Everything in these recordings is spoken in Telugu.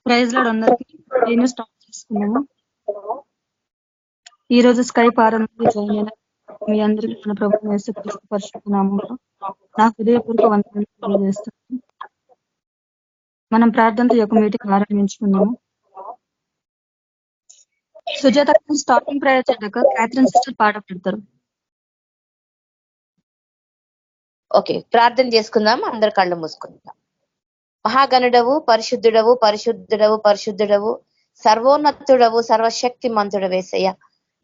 ప్రైజ్ లార్డ్ అందరికి నేను స్టార్ట్ చేసుకున్నాము. ఈ రోజు స్కైప్ ఆరంభంలో జాయిన్ అయిన మీ అందరికీ మన ప్రభుత్వం యేసుక్రీస్తు పరిశుద్ధ నామములో నా హృదయపూర్వక వందనాలు తెలియజేస్తున్నాను. మనం ప్రార్థనతో యొక్క మీటింగ్ ఆరంభించుకున్నాము. సుజాత స్టార్టింగ్ ప్రేయర్ చేయడాక క్యాథరిన్ సిస్టర్ పాట పెడతారు. ఓకే, ప్రార్థన చేసుకుందాం. అందరు కళ్ళు మూసుకుందాం. మహాగణుడవు, పరిశుద్ధుడవు, పరిశుద్ధుడవు, పరిశుద్ధుడవు, సర్వోన్నతుడవు, సర్వశక్తి మంతుడవేసయ్య.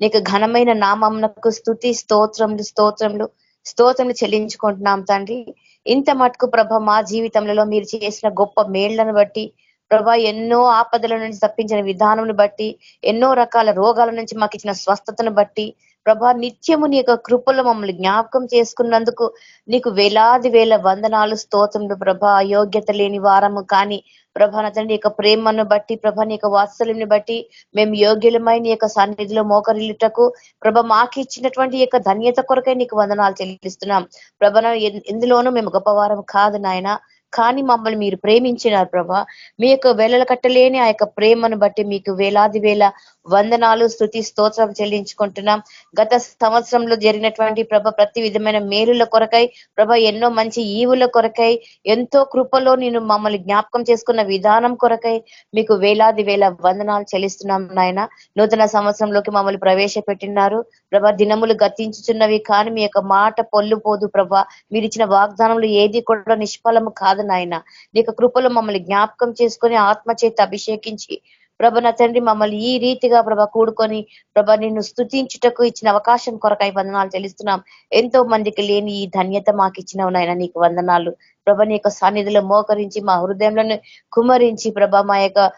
నీకు ఘనమైన నామమునకు స్తుతి స్తోత్రములు స్తోత్రములు స్తోత్రములు చెల్లించుకుంటున్నాం తండ్రి. ఇంత మటుకు ప్రభ మా జీవితంలో మీరు చేసిన గొప్ప మేళ్లను బట్టి ప్రభా, ఎన్నో ఆపదల నుంచి తప్పించిన విధానం బట్టి, ఎన్నో రకాల రోగాల నుంచి మాకు ఇచ్చిన స్వస్థతను బట్టి ప్రభా, నిత్యము నీ యొక్క కృపలో మమ్మల్ని జ్ఞాపకం చేసుకున్నందుకు నీకు వేలాది వేల వందనాలు స్తోత్రములు ప్రభా. అయోగ్యత లేని వారము కానీ ప్రభా నా తండ్రి యొక్క ప్రేమను బట్టి ప్రభా, నీ యొక్క వాత్సల్యం బట్టి మేము యోగ్యులమై నీ యొక్క సన్నిధిలో మోకరిల్లుటకు ప్రభ మాకు ఇచ్చినటువంటి యొక్క ధన్యత కొరకై నీకు వందనాలు చెల్లిస్తున్నాం ప్రభ. ఎందులోనూ మేము గొప్పవారం కాదు నాయన, కానీ మమ్మల్ని మీరు ప్రేమించినారు ప్రభా. మీ యొక్క వేలలు కట్టలేని ఆ యొక్క ప్రేమను బట్టి మీకు వేలాది వేల వందనాలు స్తుతి స్తోత్రం చెల్లించుకుంటున్నాం. గత సంవత్సరంలో జరిగినటువంటి ప్రభ ప్రతి విధమైన మేలుల కొరకై ప్రభ, ఎన్నో మంచి ఈవుల కొరకై, ఎంతో కృపలో నేను మమ్మల్ని జ్ఞాపకం చేసుకున్న విధానం కొరకై మీకు వేలాది వేల వందనాలు చెల్లిస్తున్నాం నాయన. నూతన సంవత్సరంలోకి మమ్మల్ని ప్రవేశపెట్టినారు ప్రభ. దినములు గతించుచున్నవి కానీ మీ యొక్క మాట పొల్లుపోదు ప్రభ. మీరు ఇచ్చిన వాగ్దానంలో ఏది కూడా నిష్ఫలము కాదు నాయన. నీ యొక్క కృపలో మమ్మల్ని జ్ఞాపకం చేసుకొని ఆత్మ చేత అభిషేకించి ప్రభ నా తండ్రి మమ్మల్ని ఈ రీతిగా ప్రభ కూడుకొని ప్రభ నిన్ను స్తుతించుటకు ఇచ్చిన అవకాశం కొరకై వందనాలు చెల్లిస్తున్నాం. ఎంతో మందికి లేని ఈ ధన్యత మాకు ఇచ్చినవు నాయన, నీకు వందనాలు ప్రభ. నీ యొక్క సన్నిధిలో మోకరించి మా హృదయంలో కుమరించి ప్రభ మా యొక్క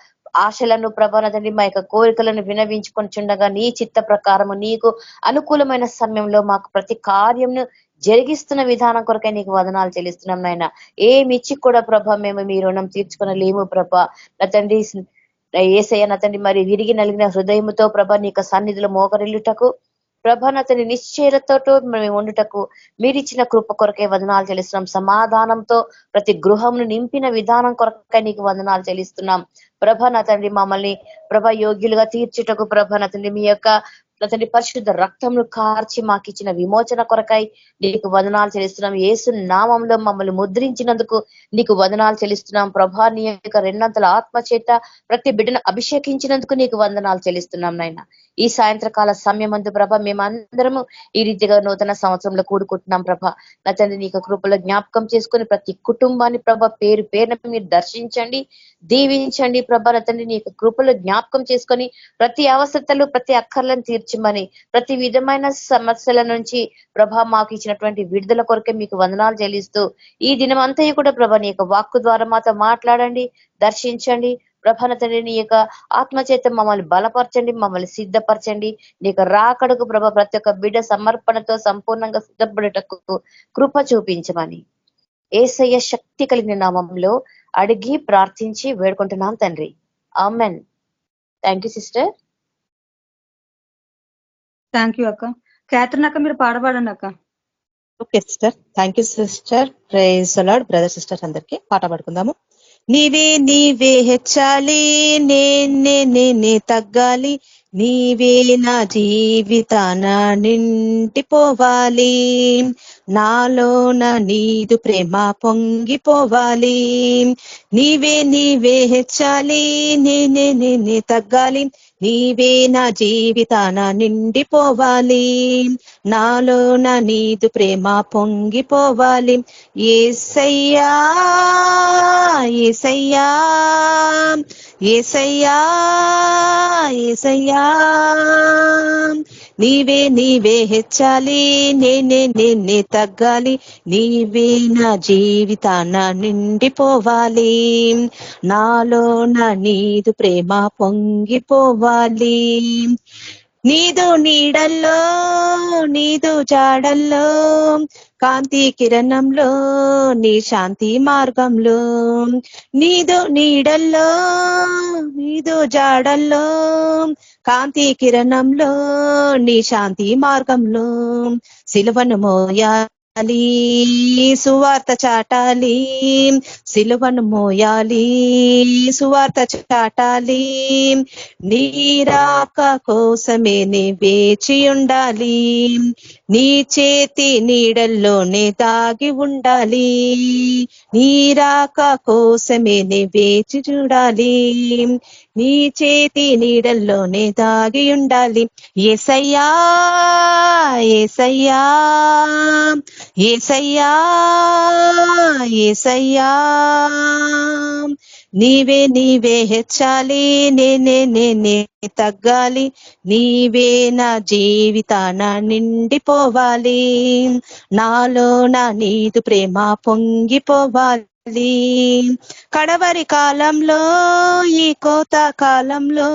ఆశలను ప్రభ నా తండ్రి మా యొక్క కోరికలను వినవించుకొనిచుండగా నీ చిత్త ప్రకారము నీకు అనుకూలమైన సమయంలో మాకు ప్రతి కార్యంను జరిగిస్తున్న విధానం కొరకై నీకు వదనాలు చెల్లిస్తున్నాం నాయన. ఏమిచ్చి కూడా ప్రభ మేము మీ రుణం తీర్చుకొనలేము ప్రభ నా తండ్రి. యేసయ్య నా తండ్రి మరి విరిగి నలిగిన హృదయముతో ప్రభ నీ యొక్క సన్నిధిలో మోకరిల్లుటకు ప్రభ నా తండ్రి నిశ్చయతతో మేము ఉండుటకు మీరిచ్చిన కృప కొరకే వదనాలు చెల్లిస్తున్నాం. సమాధానంతో ప్రతి గృహంను నింపిన విధానం కొరకై నీకు వందనాలు చెల్లిస్తున్నాం ప్రభ నా తండ్రి. మమ్మల్ని ప్రభ యోగ్యులుగా తీర్చుటకు ప్రభ నా తండ్రి మీ యొక్క తండ్రి పరిశుద్ధ రక్తంను కార్చి మాకు ఇచ్చిన విమోచన కొరకై నీకు వదనాలు చెల్లిస్తున్నాం. యేసు నామంలో మమ్మల్ని ముద్రించినందుకు నీకు వదనాలు చెల్లిస్తున్నాం ప్రభా. నీ యొక్క రెండంతల ఆత్మ చేత ప్రతి బిడ్డను అభిషేకించినందుకు నీకు వందనాలు చెల్లిస్తున్నాం నాయన. ఈ సాయంత్రకాల సమయమందు ప్రభ మేమందరము ఈ రీతిగా నూతన సంవత్సరంలో కూడుకుంటున్నాం ప్రభ నా తండ్రి. నీకు కృపలో జ్ఞాపకం చేసుకుని ప్రతి కుటుంబాన్ని ప్రభ పేరు పేరున మీరు దర్శించండి, దీవించండి ప్రభ నా తండ్రి. నీకు కృపలో జ్ఞాపకం చేసుకొని ప్రతి అవసరతలు ప్రతి అక్కర్లను తీర్చమని, ప్రతి విధమైన సమస్యల నుంచి ప్రభ మాకు ఇచ్చినటువంటి విడుదల కొరకే మీకు వందనాలు చెల్లిస్తూ ఈ దినం అంతయు కూడా ప్రభ నీ యొక్క వాక్కు ద్వారా మాతో మాట్లాడండి, దర్శించండి ప్రభన తండ్రి. నీ యొక్క ఆత్మచేత మమ్మల్ని బలపరచండి, మమ్మల్ని సిద్ధపరచండి. నీ యొక్క రాకడకు ప్రభ ప్రతి ఒక్క బిడ్డ సమర్పణతో సంపూర్ణంగా సిద్ధపడటకు కృప చూపించమని యేసయ్య శక్తి కలిగిన నామంలో అడిగి ప్రార్థించి వేడుకుంటున్నాం తండ్రి, amen. Thank you sister. Thank you అక్క. క్యాథరిన్ అక్క మీరు పాడబడండి అక్క. Okay sister, thank you sister. Praise the lord. Brother sisters అందరికీ పాట పాడుకుందాము. నీవే హెచ్చాలి, నేనే తగ్గాలి, నీవే నా జీవితాన నింటిపోవాలి, నాలోన నీదు ప్రేమ పొంగిపోవాలి. నీవే హెచ్చాలి, నేనే తగ్గాలి, నీవే నా జీవితాన నిండిపోవాలి, నాలోన నీదు ప్రేమ పొంగిపోవాలి. యేసయ్యా యేసయ్యా యేసయ్యా యేసయ్యా, నీవే హెచ్చాలి, నేనే తగ్గాలి, నీవే నా జీవితాన నిండిపోవాలి, నాలోన నీదు ప్రేమ పొంగిపోవాలి. నీదు నీడల్లో నీదు జాడల్లో కాంతి కిరణంలో నీ శాంతి మార్గంలో, నీదు నీడల్లో నీదు జాడల్లో కాంతి కిరణంలో నీ శాంతి మార్గంలో, సిలువను మోయాలి సువార్త చాటాలి, సిలువను మోయాలి, సువార్త చాటాలి, నీరాక కోసమే నీ వేచి ఉండాలి, నీ చేతి నీడల్లోనే దాగి ఉండాలి, నీరాక కోసమే నీ వేచి చూడాలి, నీ చేతి నీడల్లోనే దాగి ఉండాలి. యేసయ్యా యేసయ్యా యేసయ్యా యేసయ్యా, నీవే హెచ్చాలి, నేనే తగ్గాలి, నీవే నా జీవితాన నిండిపోవాలి, నాలో నా నీదు ప్రేమ పొంగిపోవాలి, కడవరి కాలంలో ఈ కోత కాలంలో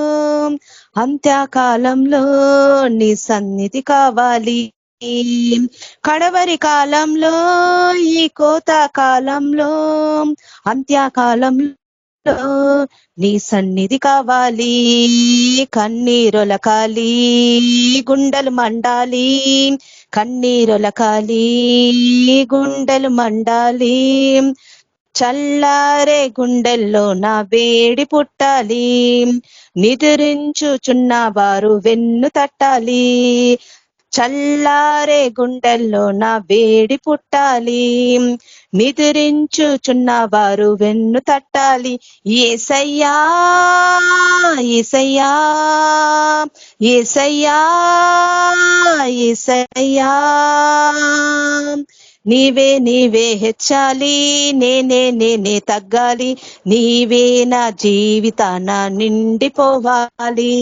అంత్యకాలంలో నీ సన్నిధి కావాలి, కడవరి కాలంలో ఈ కోత కాలంలో అంత్యకాలంలో నీ సన్నిధి కావాలి, కన్నీరొలకాలి, గుండెలు మండాలి, కన్నీరొలకాలి, గుండెలు మండాలి, చల్లారే గుండెల్లో నా వేడి పుట్టాలి, నిద్రించుచున్న వారు వెన్ను తట్టాలి, చల్లారే గుండెల్లో నా వేడి పుట్టాలి, నిద్రించుచున్న వారు వెన్ను తట్టాలి. యేసయ్యా యేసయ్యా యేసయ్యా యేసయ్యా, నీవే హెచ్చాలి, నేనే తగ్గాలి, నీవే నా జీవితాన నిండిపోవాలి,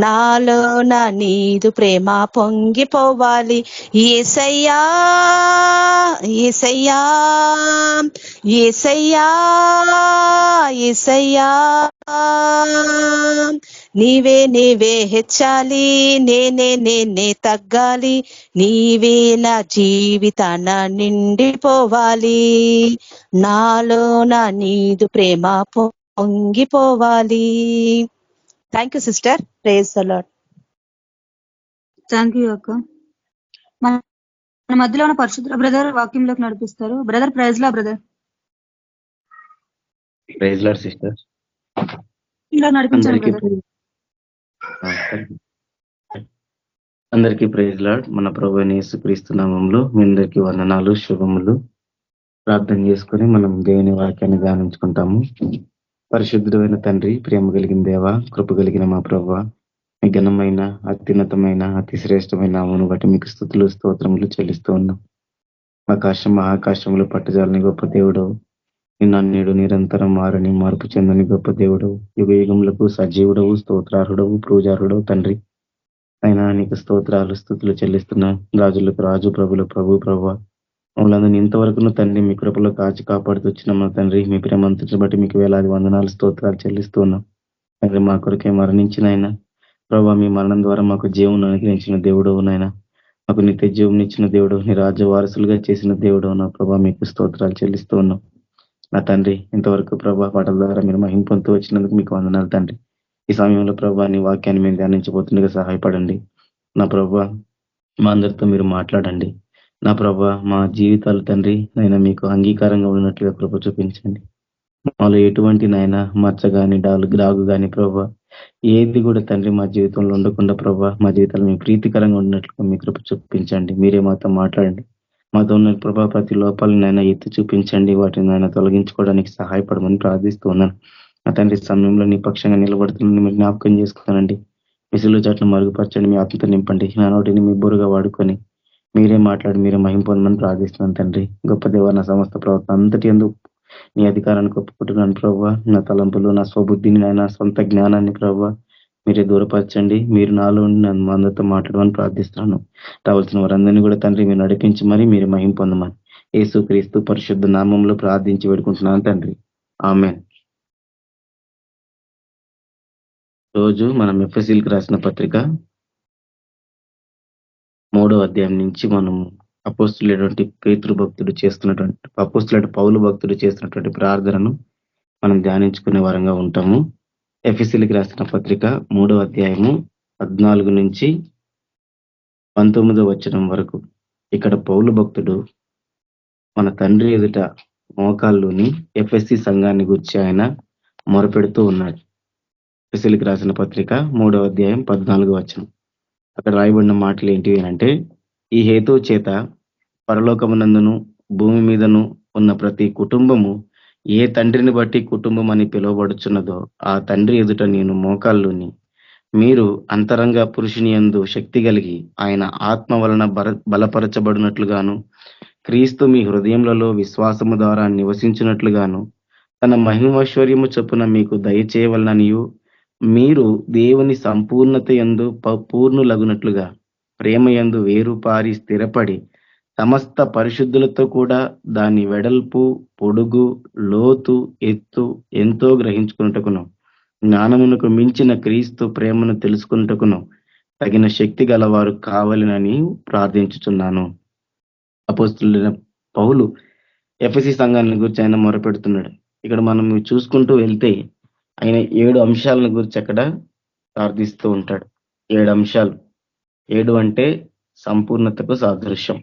నాలో నా నీదు ప్రేమ పొంగిపోవాలి. యేసయ్యా యేసయ్యా యేసయ్యా యేసయ్యా, నీవే హెచ్చాలి, నేనే తగ్గాలి, నీవే నా జీవితాన నిండిపోవాలి, నాలో నా నీదు ప్రేమ పొంగిపోవాలి. Thank you sister. Praise the lord. Thank you అక్క. మన మధ్యలో ఉన్న పరిశుద్ధ బ్రదర్ వాక్యంలోకి నడిపిస్తారు. బ్రదర్ ప్రైజ్ లా బ్రదర్. Praise lord sister. ఇలా నడిపించండి అందరికీ బ్రదర్. అందరికీ ప్రైజ్ లార్డ్. మన ప్రభువైన యేసుక్రీస్తు నామములో మీ అందరికీ వందనాలు, శుభములు. ప్రార్థన చేసుకొని మనం దేవుని వాక్యాన్ని ధ్యానించుకుంటాము. పరిశుద్ధుడైన తండ్రి, ప్రేమ కలిగిన దేవ, కృప కలిగిన మా ప్రభువ, మీ ఘనమైన, అత్యున్నతమైన, అతి శ్రేష్టమైన నామమును బట్టి మీకు స్తుతులు స్తోత్రములు చెల్లిస్తూ ఉన్నాం. ఆకాశం మహాకాశములు పట్టుజాలని గొప్ప దేవుడు, నిన్న నేడు నిరంతరం మారని మార్పు చెందని గొప్ప దేవుడు, యుగ యుగములకు సజీవుడవు, స్తోత్రార్హుడవు, పూజార్హుడవు తండ్రి. అయినా నీకు స్తోత్రాలు స్తుతులు చెల్లిస్తున్నాం. రాజులకు రాజు, ప్రభులకు ప్రభు, ప్రభువ మమ్మల్ని ఇంతవరకు తండ్రి మీ కృపలో కాచి కాపాడుతూ వచ్చినాం. మా తండ్రి మీ ప్రేమంతటిని బట్టి మీకు వేలాది వందనాలు, స్తోత్రాలు చెల్లిస్తూ ఉన్నాం. తండ్రి మా కొరకే మరణించిన ఆయన ప్రభావ, మీ మరణం ద్వారా మాకు జీవం అనుగ్రహించిన దేవుడవు నాయన, మాకు నిత్య జీవం ఇచ్చిన దేవుడు, నీ రాజ్య వారసులుగా చేసిన దేవుడు నా ప్రభా, మీకు స్తోత్రాలు చెల్లిస్తూ ఉన్నాం. నా తండ్రి ఇంతవరకు ప్రభా పాటల ద్వారా మీరు మహిమ పొందుతూ వచ్చినందుకు మీకు వందనాలు తండ్రి. ఈ సమయంలో ప్రభా నీ వాక్యాన్ని మేము ధ్యానించబోతుండగా సహాయపడండి. నా ప్రభా మా అందరితో మీరు మాట్లాడండి. నా ప్రభా మా జీవితాలు తండ్రి నైనా మీకు అంగీకారంగా ఉన్నట్లుగా కృప చూపించండి. మాలో ఎటువంటి నాయన మచ్చ గాని రాగు గాని ప్రభా ఏది కూడా తండ్రి మా జీవితంలో ఉండకుండా ప్రభా మా జీవితాలు మీ ప్రీతికరంగా ఉన్నట్లుగా మీ కృప చూపించండి. మీరే మాతో మాట్లాడండి. మాతో ఉన్న ప్రభా ప్రతి లోపాలను నాయన ఎత్తి చూపించండి. వాటిని నాయన తొలగించుకోవడానికి సహాయపడమని ప్రార్థిస్తూ ఉన్నాను. నా తండ్రి సమయంలో నీ పక్షంగా నిలబడుతున్న మీరు జ్ఞాపకం చేసుకోనండి. విసులు చాట్లు మరుగుపరచండి. మీ ఆత్మతో నింపండి. నా నోటిని మీ బురుగా వాడుకొని మీరే మాట్లాడి మీరే మహిమ పొందమని ప్రార్థిస్తున్నాను తండ్రి. గొప్ప దేవ, నా సమస్త ప్రవర్తన అంతటి ఎందుకు నీ అధికారానికి ఒప్పుకుంటున్నాను ప్రభావ. నా తలంపులు, నా స్వబుద్ధిని, నా సొంత జ్ఞానాన్ని ప్రభావ మీరే దూరపరచండి. మీరు నాలో ఉండి నన్ను అందరితో మాట్లాడమని ప్రార్థిస్తున్నాను. రావాల్సిన వారందరినీ కూడా తండ్రి మీరు నడిపించి మరి మీరు మహిమ పొందమని యేసుక్రీస్తు పరిశుద్ధ నామంలో ప్రార్థించి వేడుకుంటున్నాను తండ్రి. ఆమేన్. రోజు మనం ఎఫెసీయులకు రాసిన పత్రిక 3వ అధ్యాయం నుంచి మనం అపోస్తులైనటువంటి పేతురు భక్తుడు చేస్తున్నటువంటి అపోస్తులైన పౌలు భక్తుడు చేస్తున్నటువంటి ప్రార్థనను మనం ధ్యానించుకునే వారంగా ఉంటాము. ఎఫెసీయులకు రాసిన పత్రిక 3వ అధ్యాయము 14 నుంచి 19వ వచనం వరకు. ఇక్కడ పౌలు భక్తుడు మన తండ్రి ఎదుట మోకాల్లోని ఎఫ్ఎస్సి సంఘాన్ని గురించి ఆయన మొరపెడుతూ ఉన్నాడు. ఎఫెసీయులకు రాసిన పత్రిక 3వ అధ్యాయం 14వ వచనం. అక్కడ రాయబడిన మాటలు ఏంటివి అంటే, ఈ హేతువు చేత పరలోకమునందును భూమి మీదను ఉన్న ప్రతి కుటుంబము ఏ తండ్రిని బట్టి కుటుంబం అని పిలువబడుచున్నదో ఆ తండ్రి ఎదుట నేను మోకాల్లోని మీరు అంతరంగ పురుషుని యందు శక్తి కలిగి ఆయన ఆత్మ వలన బలపరచబడినట్లుగాను క్రీస్తు మీ హృదయములలో విశ్వాసము ద్వారా నివసించినట్లుగాను తన మహిమైశ్వర్యము చొప్పున మీకు దయచేయవలననియు మీరు దేవుని సంపూర్ణత యందు పూర్ణులగునట్లుగా ప్రేమ యందు వేరుపారి స్థిరపడి సమస్త పరిశుద్ధులతో కూడా దాని వెడల్పు, పొడుగు, లోతు, ఎత్తు ఎంతో గ్రహించుకున్నటకును జ్ఞానమునకు మించిన క్రీస్తు ప్రేమను తెలుసుకున్నటకును తగిన శక్తి గలవారు కావాలని ప్రార్థించుచున్నాను. అపోస్తులైన పౌలు ఎఫెసీ సంఘాన్ని గురించి ఆయన మొరపెడుతున్నాడు. ఇక్కడ మనం చూసుకుంటూ వెళ్తే ఆయన 7 అంశాలను గురించి అక్కడ ప్రార్థిస్తూ ఉంటాడు. 7 అంశాలు. 7 అంటే సంపూర్ణతకు సాదృశ్యం.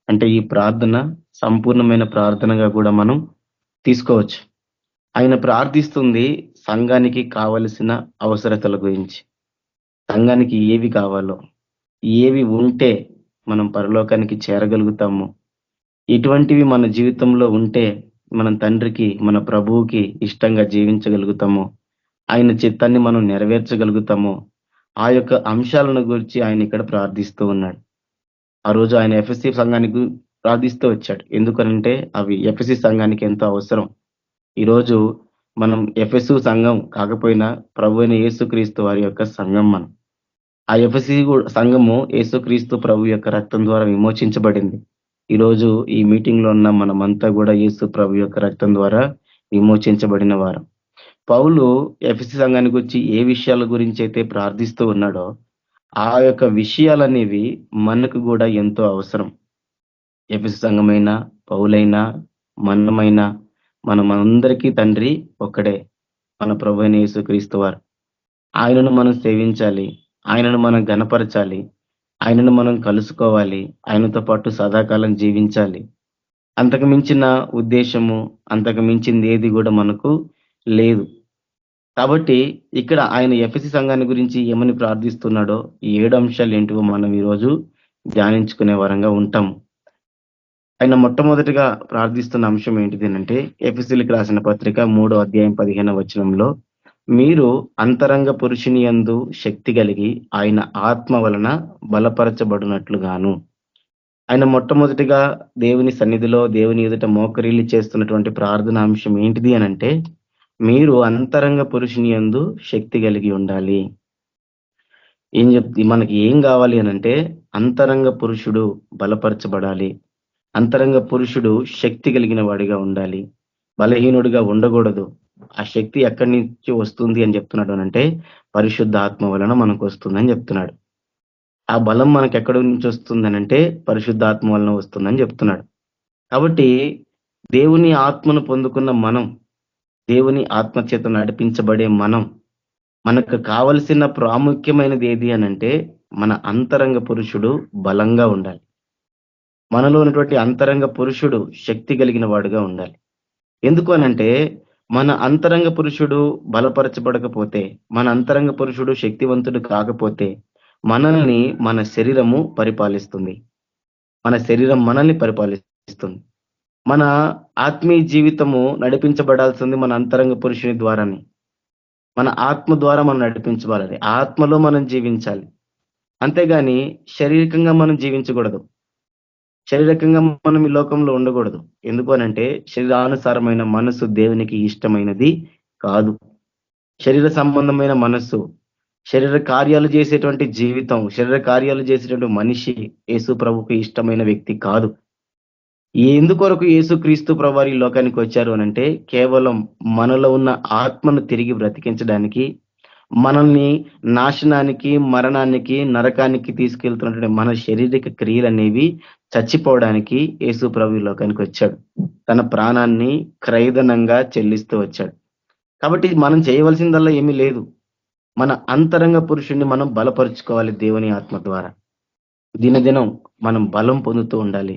అంటే ఈ ప్రార్థన సంపూర్ణమైన ప్రార్థనగా కూడా మనం తీసుకోవచ్చు. ఆయన ప్రార్థిస్తుంది సంఘానికి కావలసిన అవసరతల గురించి. సంఘానికి ఏవి కావాలో, ఏవి ఉంటే మనం పరలోకానికి చేరగలుగుతాము, ఇటువంటివి మన జీవితంలో ఉంటే మనం తండ్రికి, మన ప్రభువుకి ఇష్టంగా జీవించగలుగుతాము, ఆయన చిత్తాన్ని మనం నెరవేర్చగలుగుతాము. ఆ యొక్క అంశాలను గురించి ఆయన ఇక్కడ ప్రార్థిస్తూ ఉన్నాడు. ఆ రోజు ఆయన ఎఫ్ఎస్సి సంఘానికి ప్రార్థిస్తూ వచ్చాడు. ఎందుకనంటే అవి ఎఫ్ఎస్సి సంఘానికి ఎంతో అవసరం. ఈరోజు మనం ఎఫెసు సంఘం కాకపోయినా ప్రభు అయిన యేసుక్రీస్తు వారి యొక్క సంఘం మనం. ఆ ఎఫెసి సంఘము యేసుక్రీస్తు ప్రభు యొక్క రక్తం ద్వారా విమోచించబడింది. ఈరోజు ఈ మీటింగ్ లో ఉన్న మనమంతా కూడా యేసు ప్రభు యొక్క రక్తం ద్వారా విమోచించబడిన వారు. పౌలు ఎఫెసి సంఘాన్ని గురించి ఏ విషయాల గురించి అయితే ప్రార్థిస్తూ ఉన్నాడో ఆ యొక్క విషయాలనేవి మనకు కూడా ఎంతో అవసరం. ఎఫెసి సంఘమైనా, పౌలైనా, మనమైనా, మనమందరికీ తండ్రి ఒక్కడే, మన ప్రభు అయిన యేసుక్రీస్తు వారు. ఆయనను మనం సేవించాలి, ఆయనను మనం ఘనపరచాలి, ఆయనను మనం కలుసుకోవాలి, ఆయనతో పాటు సదాకాలం జీవించాలి. అంతకు మించిన ఉద్దేశము, అంతకు మించింది ఏది కూడా మనకు లేదు. కాబట్టి ఇక్కడ ఆయన ఎఫెసి సంఘాన్ని గురించి ఏమని ప్రార్థిస్తున్నాడో ఈ 7 అంశాలు ఏంటివో మనం ఈరోజు ధ్యానించుకునే వరంగా ఉంటాము. ఆయన మొట్టమొదటిగా ప్రార్థిస్తున్న అంశం ఏంటిది అంటే, ఎఫెసీయులకు రాసిన పత్రిక 3వ అధ్యాయం 15వ వచనంలో మీరు అంతరంగ పురుషుని యందు శక్తి కలిగి ఆయన ఆత్మ వలన బలపరచబడినట్లుగాను. ఆయన మొట్టమొదటిగా దేవుని సన్నిధిలో దేవుని ఎదుట మోకరిల్లి చేస్తున్నటువంటి ప్రార్థన అంశం ఏంటిది అనంటే, మీరు అంతరంగ పురుషుని యందు శక్తి కలిగి ఉండాలి. మనకి ఏం కావాలి అనంటే, అంతరంగ పురుషుడు బలపరచబడాలి, అంతరంగ పురుషుడు శక్తి కలిగిన వాడిగా ఉండాలి, బలహీనుడిగా ఉండకూడదు. ఆ శక్తి ఎక్కడి నుంచి వస్తుంది అని చెప్తున్నాడు అనంటే, పరిశుద్ధ ఆత్మ వలన మనకు వస్తుందని చెప్తున్నాడు. ఆ బలం మనకు ఎక్కడి నుంచి వస్తుందనంటే పరిశుద్ధాత్మ వలన వస్తుందని చెప్తున్నాడు. కాబట్టి దేవుని ఆత్మను పొందుకున్న మనం, దేవుని ఆత్మ చేత నడిపించబడే మనం, మనకు కావలసిన ప్రాముఖ్యమైనది ఏది అనంటే మన అంతరంగ పురుషుడు బలంగా ఉండాలి. మనలో ఉన్నటువంటి అంతరంగ పురుషుడు శక్తి కలిగిన వాడుగా ఉండాలి. ఎందుకు అనంటే మన అంతరంగ పురుషుడు బలపరచబడకపోతే, మన అంతరంగ పురుషుడు శక్తివంతుడు కాకపోతే మనల్ని మన శరీరము పరిపాలిస్తుంది. మన శరీరం మనల్ని పరిపాలిస్తుంది. మన ఆత్మీయ జీవితము నడిపించబడాల్సింది మన అంతరంగ పురుషుని ద్వారానే. మన ఆత్మ ద్వారా మనం నడిపించబడాలి, ఆత్మలో మనం జీవించాలి. అంతేగాని శారీరకంగా మనం జీవించకూడదు, శారీరకంగా మనం ఈ లోకంలో ఉండకూడదు. ఎందుకు అనంటే శరీరానుసారమైన మనసు దేవునికి ఇష్టమైనది కాదు. శరీర సంబంధమైన మనస్సు, శరీర కార్యాలు చేసేటువంటి జీవితం, శరీర కార్యాలు చేసేటువంటి మనిషి యేసు ప్రభుకు ఇష్టమైన వ్యక్తి కాదు. ఎందుకొరకు యేసు క్రీస్తు ప్రభు ఈ లోకానికి వచ్చారు అనంటే కేవలం మనలో ఉన్న ఆత్మను తిరిగి బ్రతికించడానికి, మనల్ని నాశనానికి, మరణానికి, నరకానికి తీసుకెళ్తున్నటువంటి మన శారీరక క్రియలు అనేవి చచ్చిపోవడానికి యేసు ప్రభు ఈ లోకానికి వచ్చాడు. తన ప్రాణాన్ని క్రయధనంగా చెల్లిస్తూ వచ్చాడు. కాబట్టి మనం చేయవలసిందల్లా ఏమీ లేదు, మన అంతరంగ పురుషుణ్ణి మనం బలపరుచుకోవాలి దేవుని ఆత్మ ద్వారా. దినదినం మనం బలం పొందుతూ ఉండాలి,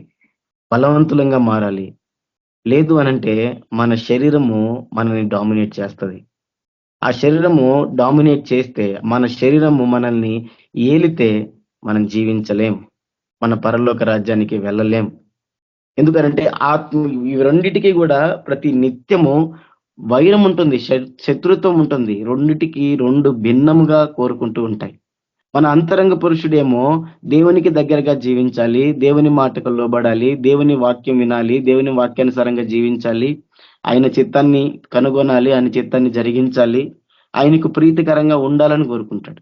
బలవంతులంగా మారాలి. లేదు అనంటే మన శరీరము మనల్ని డామినేట్ చేస్తుంది. ఆ శరీరము డామినేట్ చేస్తే, మన శరీరము మనల్ని ఏలితే మనం జీవించలేం, మన పరలోక రాజ్యానికి వెళ్ళలేం. ఎందుకనంటే ఇవి రెండిటికి కూడా ప్రతి నిత్యము వైరం ఉంటుంది, శత్రుత్వం ఉంటుంది. రెండిటికి రెండు భిన్నముగా కోరుకుంటూ ఉంటాయి. మన అంతరంగ పురుషుడేమో దేవునికి దగ్గరగా జీవించాలి, దేవుని మాటకు లోబడాలి, దేవుని వాక్యం వినాలి, దేవుని వాక్యానుసారంగా జీవించాలి, ఆయన చిత్తాన్ని కనుగొనాలి, ఆయన చిత్తాన్ని జరిగించాలి, ఆయనకు ప్రీతికరంగా ఉండాలని కోరుకుంటాడు.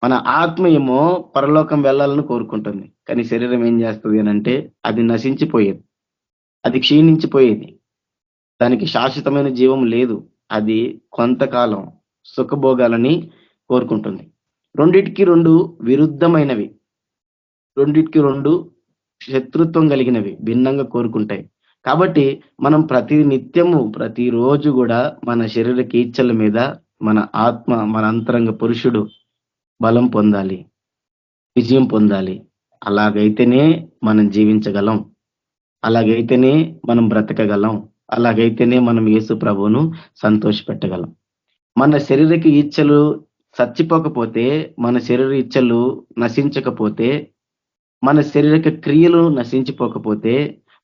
మన ఆత్మ ఏమో పరలోకం వెళ్ళాలని కోరుకుంటుంది. కానీ శరీరం ఏం చేస్తుంది అనంటే అది నశించిపోయేది, అది క్షీణించిపోయేది, దానికి శాశ్వతమైన జీవం లేదు. అది కొంతకాలం సుఖభోగాలని కోరుకుంటుంది. రెండిటికి రెండు విరుద్ధమైనవి, రెండిటికి రెండు శత్రుత్వం కలిగినవి, భిన్నంగా కోరుకుంటాయి. కాబట్టి మనం ప్రతి నిత్యము ప్రతిరోజు కూడా మన శరీర కీర్చల మీద మన ఆత్మ, మన అంతరంగ పురుషుడు బలం పొందాలి, విజయం పొందాలి. అలాగైతేనే మనం జీవించగలం, అలాగైతేనే మనం బ్రతకగలం, అలాగైతేనే మనం యేసు ప్రభువును సంతోషపెట్టగలం. మన శరీరకి ఇచ్చలు చచ్చిపోకపోతే, మన శరీర ఇచ్చలు నశించకపోతే, మన శారీరక క్రియలు నశించిపోకపోతే,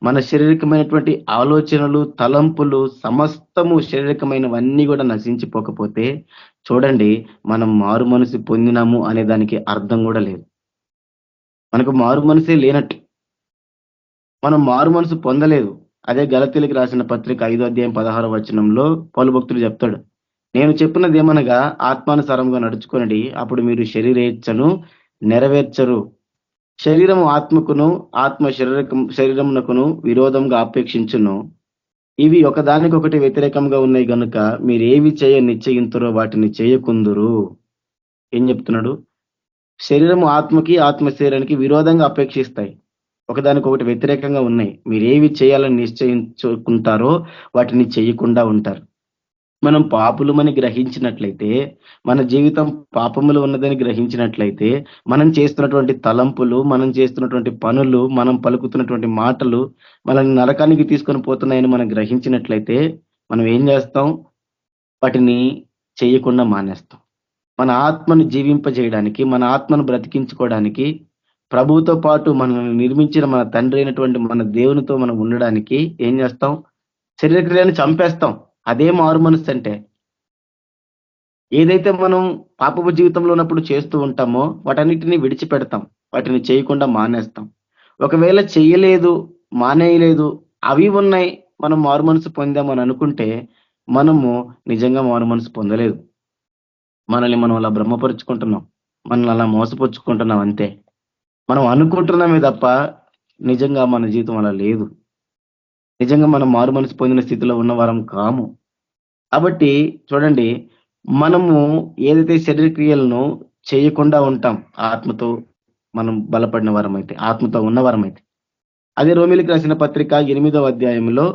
మన శారీరకమైనటువంటి ఆలోచనలు, తలంపులు సమస్తము శారీరకమైనవన్నీ కూడా నశించిపోకపోతే, చూడండి, మనం మారు మనసు పొందినాము అనే దానికి అర్థం కూడా లేదు. మనకు మారు మనసే లేనట్టు, మనం మారు మనసు పొందలేదు. అదే గలతీయులకు రాసిన పత్రిక 5వ అధ్యాయం 16వ వచనంలో పౌలు భక్తుడు చెప్తాడు, నేను చెప్పినదేమనగా ఆత్మానుసారంగా నడుచుకొనడి, అప్పుడు మీరు శరీరేచ్ఛను నెరవేర్చరు. శరీరము ఆత్మకును, ఆత్మ శరీరమునకును విరోధంగా అపేక్షించును. ఇవి ఒకదానికొకటి వ్యతిరేకంగా ఉన్నాయి గనుక మీరేవి చేయ నిశ్చయింతురో వాటిని చేయకుందురు. ఏం చెప్తున్నాడు? శరీరము ఆత్మకి, ఆత్మ శరీరానికి విరోధంగా అపేక్షిస్తాయి, ఒకదానికొకటి వ్యతిరేకంగా ఉన్నాయి. మీరేవి చేయాలని నిశ్చయించుకుంటారో వాటిని చేయకుండా ఉంటారు. మనం పాపులమని గ్రహించినట్లయితే, మన జీవితం పాపములు ఉన్నదని గ్రహించినట్లయితే, మనం చేస్తున్నటువంటి తలంపులు, మనం చేస్తున్నటువంటి పనులు, మనం పలుకుతున్నటువంటి మాటలు మనల్ని నరకానికి తీసుకొని పోతున్నాయని మనం గ్రహించినట్లయితే, మనం ఏం చేస్తాం? వాటిని చేయకుండా మానేస్తాం. మన ఆత్మను జీవింపజేయడానికి, మన ఆత్మను బ్రతికించుకోవడానికి, ప్రభువుతో పాటు మనల్ని నిర్మించిన మన తండ్రి అయినటువంటి మన దేవునితో మనం ఉండడానికి ఏం చేస్తాం? శరీరక్రియలను చంపేస్తాం. అదే మారు మనస్సు అంటే. ఏదైతే మనం పాపపు జీవితంలో ఉన్నప్పుడు చేస్తూ ఉంటామో వాటన్నిటిని విడిచిపెడతాం, వాటిని చేయకుండా మానేస్తాం. ఒకవేళ చెయ్యలేదు, మానేయలేదు, అవి ఉన్నాయి, మనం మారు మనసు పొందామని అనుకుంటే మనము నిజంగా మారు మనసు పొందలేదు. మనల్ని మనం అలా భ్రమపరుచుకుంటున్నాం, మనల్ని అలా మోసపరుచుకుంటున్నాం అంతే. మనం అనుకుంటున్నామే తప్ప నిజంగా మన జీవితం అలా లేదు. నిజంగా మనం మారు మనసు పొందిన స్థితిలో ఉన్నవారం కాము. కాబట్టి చూడండి, మనము ఏదైతే శరీర క్రియలను చేయకుండా ఉంటాం, ఆత్మతో మనం బలపడిన వారం అయితే, ఆత్మతో ఉన్నవారం అయితే. అదే రోమీయులకు రాసిన పత్రిక 8వ అధ్యాయంలో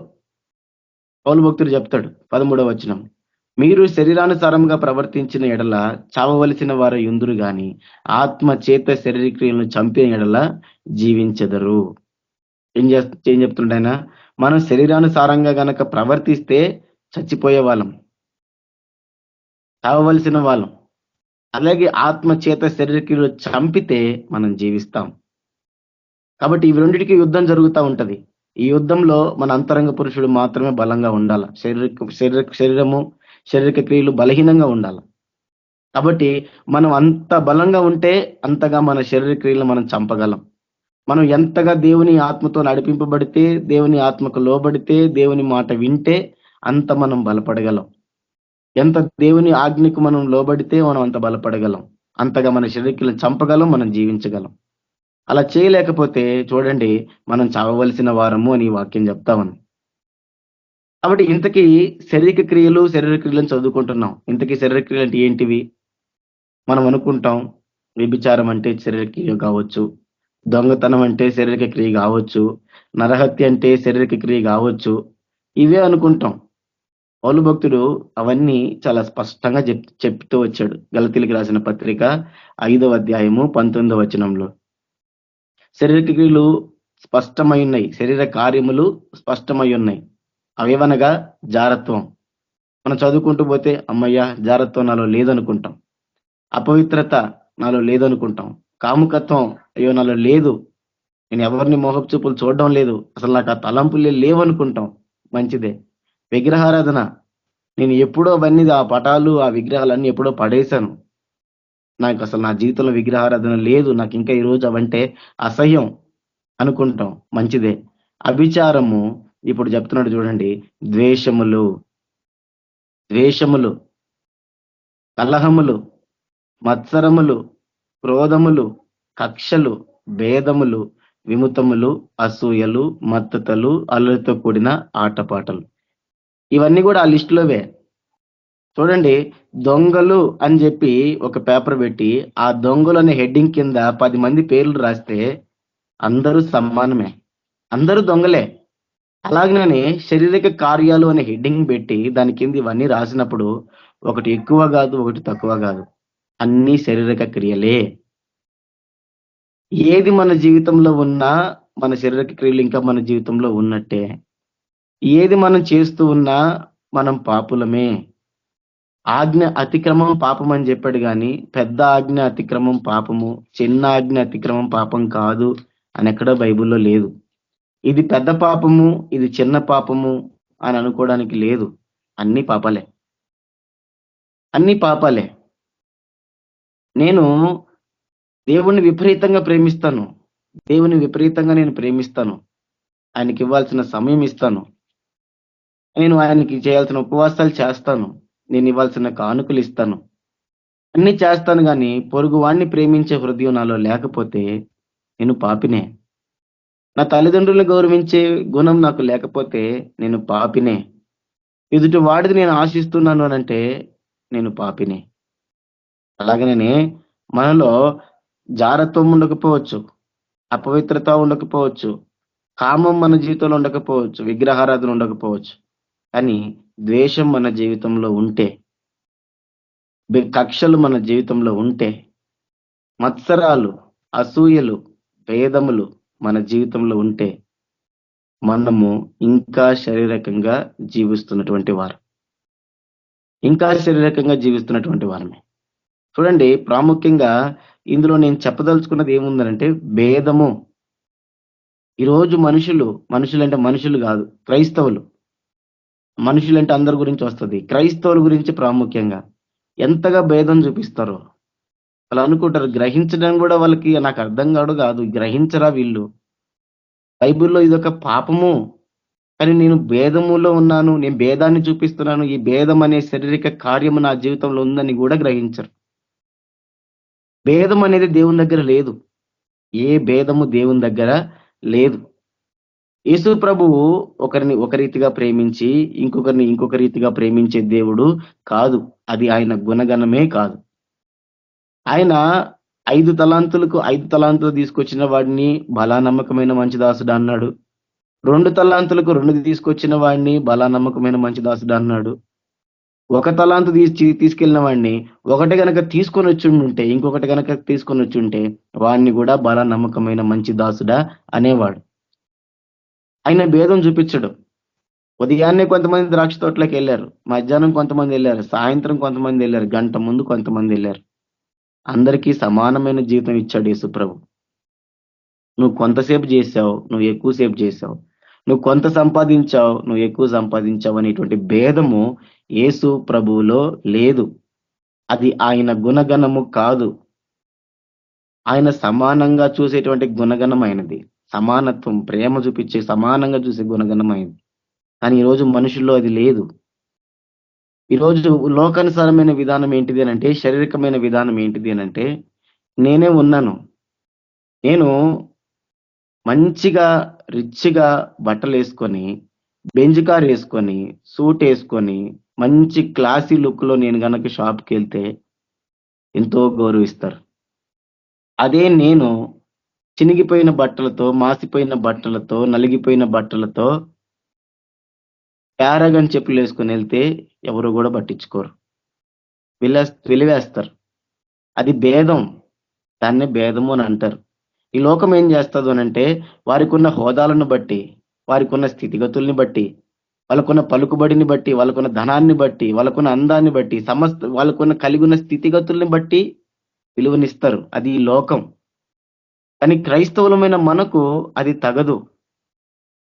పౌలు భక్తుడు చెప్తాడు, 13వ వచనం, మీరు శరీరానుసారంగా ప్రవర్తించిన ఎడల చావవలసిన వారు యుందురు గాని ఆత్మ చేత శరీర క్రియలను చంపిన ఎడల జీవించెదరు. ఏం చెప్తుండైనా, మనం శరీరానుసారంగా గనక ప్రవర్తిస్తే చచ్చిపోయే వాళ్ళం, చావవలసిన వాళ్ళం. అలాగే ఆత్మ చేత శరీర క్రియలు చంపితే మనం జీవిస్తాం. కాబట్టి ఇవి రెండిటికి యుద్ధం జరుగుతూ ఉంటది. ఈ యుద్ధంలో మన అంతరంగ పురుషుడు మాత్రమే బలంగా ఉండాల. శరీరము, శారీరక క్రియలు బలహీనంగా ఉండాలి. కాబట్టి మనం అంత బలంగా ఉంటే అంతగా మన శరీర క్రియలు మనం చంపగలం. మనం ఎంతగా దేవుని ఆత్మతో నడిపింపబడితే, దేవుని ఆత్మకు లోబడితే, దేవుని మాట వింటే అంత మనం బలపడగలం. ఎంత దేవుని ఆజ్ఞకు మనం లోబడితే మనం అంత బలపడగలం, అంతగా మన శరీరక్రియలను చంపగలం, మనం జీవించగలం. అలా చేయలేకపోతే చూడండి, మనం చావవలసిన వారము అని వాక్యం చెప్తా ఉంది. కాబట్టి ఇంతకీ శరీర క్రియలను చదువుకుంటున్నాం. ఇంతకీ శరీర క్రియలు అంటే ఏంటివి? మనం అనుకుంటాం, వ్యభిచారం అంటే శరీర క్రియ కావచ్చు, దొంగతనం అంటే శారీరక క్రియ కావచ్చు, నరహత్య అంటే శారీరక క్రియ కావచ్చు, ఇవే అనుకుంటాం. పౌలు భక్తుడు అవన్నీ చాలా స్పష్టంగా చెప్తూ వచ్చాడు. గలతీయులకు రాసిన పత్రిక 5వ అధ్యాయము 19వ వచనంలో, శరీర క్రియలు స్పష్టమై ఉన్నాయి, శరీర కార్యములు స్పష్టమై ఉన్నాయి. అవేవనగా జారత్వం. మనం చదువుకుంటూ పోతే అమ్మయ్య జారత్వం నాలో లేదనుకుంటాం. అపవిత్రత నాలో లేదనుకుంటాం. కాముకత్వం అయ్యో నాలో లేదు, నేను ఎవరిని మోహపు చూపులు చూడడం లేదు, అసలు నాకు ఆ తలంపులే లేవనుకుంటాం. మంచిదే. విగ్రహారాధన, నేను ఎప్పుడో అవన్నీ ఆ పటాలు ఆ విగ్రహాలన్నీ ఎప్పుడో పడేశాను, నాకు అసలు నా జీవితంలో విగ్రహారాధన లేదు, నాకు ఇంకా ఈ రోజు అవంటే అసహ్యం అనుకుంటాం. మంచిదే. అభిచారము, ఇప్పుడు చెప్తున్నాడు చూడండి, ద్వేషములు, ద్వేషములు, కలహములు, మత్సరములు, క్రోధములు, కక్షలు, భేదములు, విముతములు, అసూయలు, మత్తతలు, అల్లరితో కూడిన ఆటపాటలు. ఇవన్నీ కూడా ఆ లిస్టులోవే. చూడండి, దొంగలు అని చెప్పి ఒక పేపర్ పెట్టి ఆ దొంగలు అనే హెడ్డింగ్ కింద 10 మంది పేర్లు రాస్తే అందరూ సమానమే, అందరూ దొంగలే. అలాగనే శారీరక కార్యాలు అనే హెడ్డింగ్ పెట్టి దాని కింద ఇవన్నీ రాసినప్పుడు ఒకటి ఎక్కువ కాదు, ఒకటి తక్కువ కాదు, అన్ని శారీరక క్రియలే. ఏది మన జీవితంలో ఉన్నా మన శారీరక క్రియలు ఇంకా మన జీవితంలో ఉన్నట్టే. ఏది మనం చేస్తూ ఉన్నా మనం పాపులమే. ఆజ్ఞ అతిక్రమం పాపం అని చెప్పాడు కానీ పెద్ద ఆజ్ఞ అతిక్రమం పాపము, చిన్న ఆజ్ఞ అతిక్రమం పాపం కాదు అని ఎక్కడో బైబిల్లో లేదు. ఇది పెద్ద పాపము, ఇది చిన్న పాపము అని అనుకోవడానికి లేదు. అన్ని పాపాలే, అన్ని పాపాలే. నేను దేవుణ్ణి విపరీతంగా ప్రేమిస్తాను, దేవుని విపరీతంగా నేను ప్రేమిస్తాను, ఆయనకి ఇవ్వాల్సిన సమయం ఇస్తాను, నేను ఆయనకి చేయాల్సిన ఉపవాసాలు చేస్తాను, నేను ఇవ్వాల్సిన కానుకలు ఇస్తాను, అన్ని చేస్తాను. కానీ పొరుగు వాణ్ణి ప్రేమించే హృదయం నాలో లేకపోతే నేను పాపినే. నా తల్లిదండ్రులను గౌరవించే గుణం నాకు లేకపోతే నేను పాపినే. ఎదుటి వాడిది నేను ఆశిస్తున్నాను అనంటే నేను పాపినే. అలాగనే మనలో జారత్వం ఉండకపోవచ్చు, అపవిత్రత ఉండకపోవచ్చు, కామం మన జీవితంలో ఉండకపోవచ్చు, విగ్రహారాధన ఉండకపోవచ్చు, కానీ ద్వేషం మన జీవితంలో ఉంటే, కక్షలు మన జీవితంలో ఉంటే, మత్సరాలు, అసూయలు, భేదములు మన జీవితంలో ఉంటే మనము ఇంకా శారీరకంగా జీవిస్తున్నటువంటి వారు, ఇంకా శారీరకంగా జీవిస్తున్నటువంటి వారమే. చూడండి, ప్రాముఖ్యంగా ఇందులో నేను చెప్పదలుచుకున్నది ఏముందనంటే భేదము. ఈరోజు మనుషులంటే మనుషులు కాదు, క్రైస్తవులు, మనుషులంటే అందరి గురించి వస్తుంది, క్రైస్తవుల గురించి ప్రాముఖ్యంగా ఎంతగా భేదం చూపిస్తారో. వాళ్ళు అనుకుంటారు, గ్రహించడం కూడా వాళ్ళకి నాకు అర్థం కాదు, గ్రహించరా వీళ్ళు. బైబిల్లో ఇదొక పాపము, కానీ నేను భేదములో ఉన్నాను, నేను భేదాన్ని చూపిస్తున్నాను, ఈ భేదం అనే శారీరక కార్యము నా జీవితంలో ఉందని కూడా గ్రహించరు. భేదం అనేది దేవుని దగ్గర లేదు, ఏ భేదము దేవుని దగ్గర లేదు. యేసు ప్రభువు ఒకరిని ఒక రీతిగా ప్రేమించి ఇంకొకరిని ఇంకొక రీతిగా ప్రేమించే దేవుడు కాదు, అది ఆయన గుణగణమే కాదు. ఆయన 5 తలాంతులకు 5 తలాంతులు తీసుకొచ్చిన వాడిని బలా నమ్మకమైన మంచి దాసుడు అన్నాడు. 2 తలాంతులకు 2 తీసుకొచ్చిన వాడిని బలా నమ్మకమైన మంచి దాసుడు అన్నాడు. 1 తలాంతు తీసుకెళ్ళిన వాడిని ఒకటి గనక తీసుకొని వచ్చి ఉంటే, ఇంకొకటి గనక తీసుకొని వచ్చి ఉంటే వాడిని కూడా బలా నమ్మకమైన మంచి దాసుడా అనేవాడు. ఆయన భేదం చూపించడు. ఉదయాన్నే కొంతమంది ద్రాక్ష తోటలోకి వెళ్ళారు, మధ్యాహ్నం కొంతమంది వెళ్ళారు, సాయంత్రం కొంతమంది వెళ్ళారు, గంట ముందు కొంతమంది వెళ్ళారు. అందరికీ సమానమైన జీవితం ఇచ్చాడు యేసుప్రభు. నువ్వు కొంతసేపు చేశావు, నువ్వు ఎక్కువసేపు చేశావు, నువ్వు కొంత సంపాదించావు, నువ్వు ఎక్కువ సంపాదించావు అనేటువంటి భేదము యేసు ప్రభువులో లేదు. అది ఆయన గుణగణము కాదు. ఆయన సమానంగా చూసేటువంటి గుణగణం అయినది, సమానత్వం, ప్రేమ చూపించే సమానంగా చూసే గుణగణం అయింది. కానీ ఈరోజు మనుషుల్లో అది లేదు. ఈరోజు లోకానుసారమైన విధానం ఏంటిది అనంటే, శారీరకమైన విధానం ఏంటిది అనంటే, నేనే ఉన్నాను, నేను మంచిగా రిచ్గా బట్టలు వేసుకొని, బెంజ్ కార్ వేసుకొని, సూట్ వేసుకొని, మంచి క్లాసీ లుక్ లో నేను గనక షాప్కి వెళ్తే ఎంతో గౌరవిస్తారు. అదే నేను చినిగిపోయిన బట్టలతో, మాసిపోయిన బట్టలతో, నలిగిపోయిన బట్టలతో, ప్యారగన్ చెప్పులు వేసుకొని వెళ్తే ఎవరు కూడా పట్టించుకోరు, వెలివేస్తారు. అది భేదం, దాన్నే భేదము అని అంటారు. ఈ లోకం ఏం చేస్తుంది అనంటే వారికి ఉన్న హోదాలను బట్టి, వారికి ఉన్న స్థితిగతుల్ని బట్టి, వాళ్ళకున్న పలుకుబడిని బట్టి, వాళ్ళకున్న ధనాన్ని బట్టి, వాళ్ళకున్న అందాన్ని బట్టి, వాళ్ళకున్న కలిగి ఉన్న స్థితిగతుల్ని బట్టి విలువనిస్తారు. అది ఈ లోకం. కానీ క్రైస్తవులమైన మనకు అది తగదు.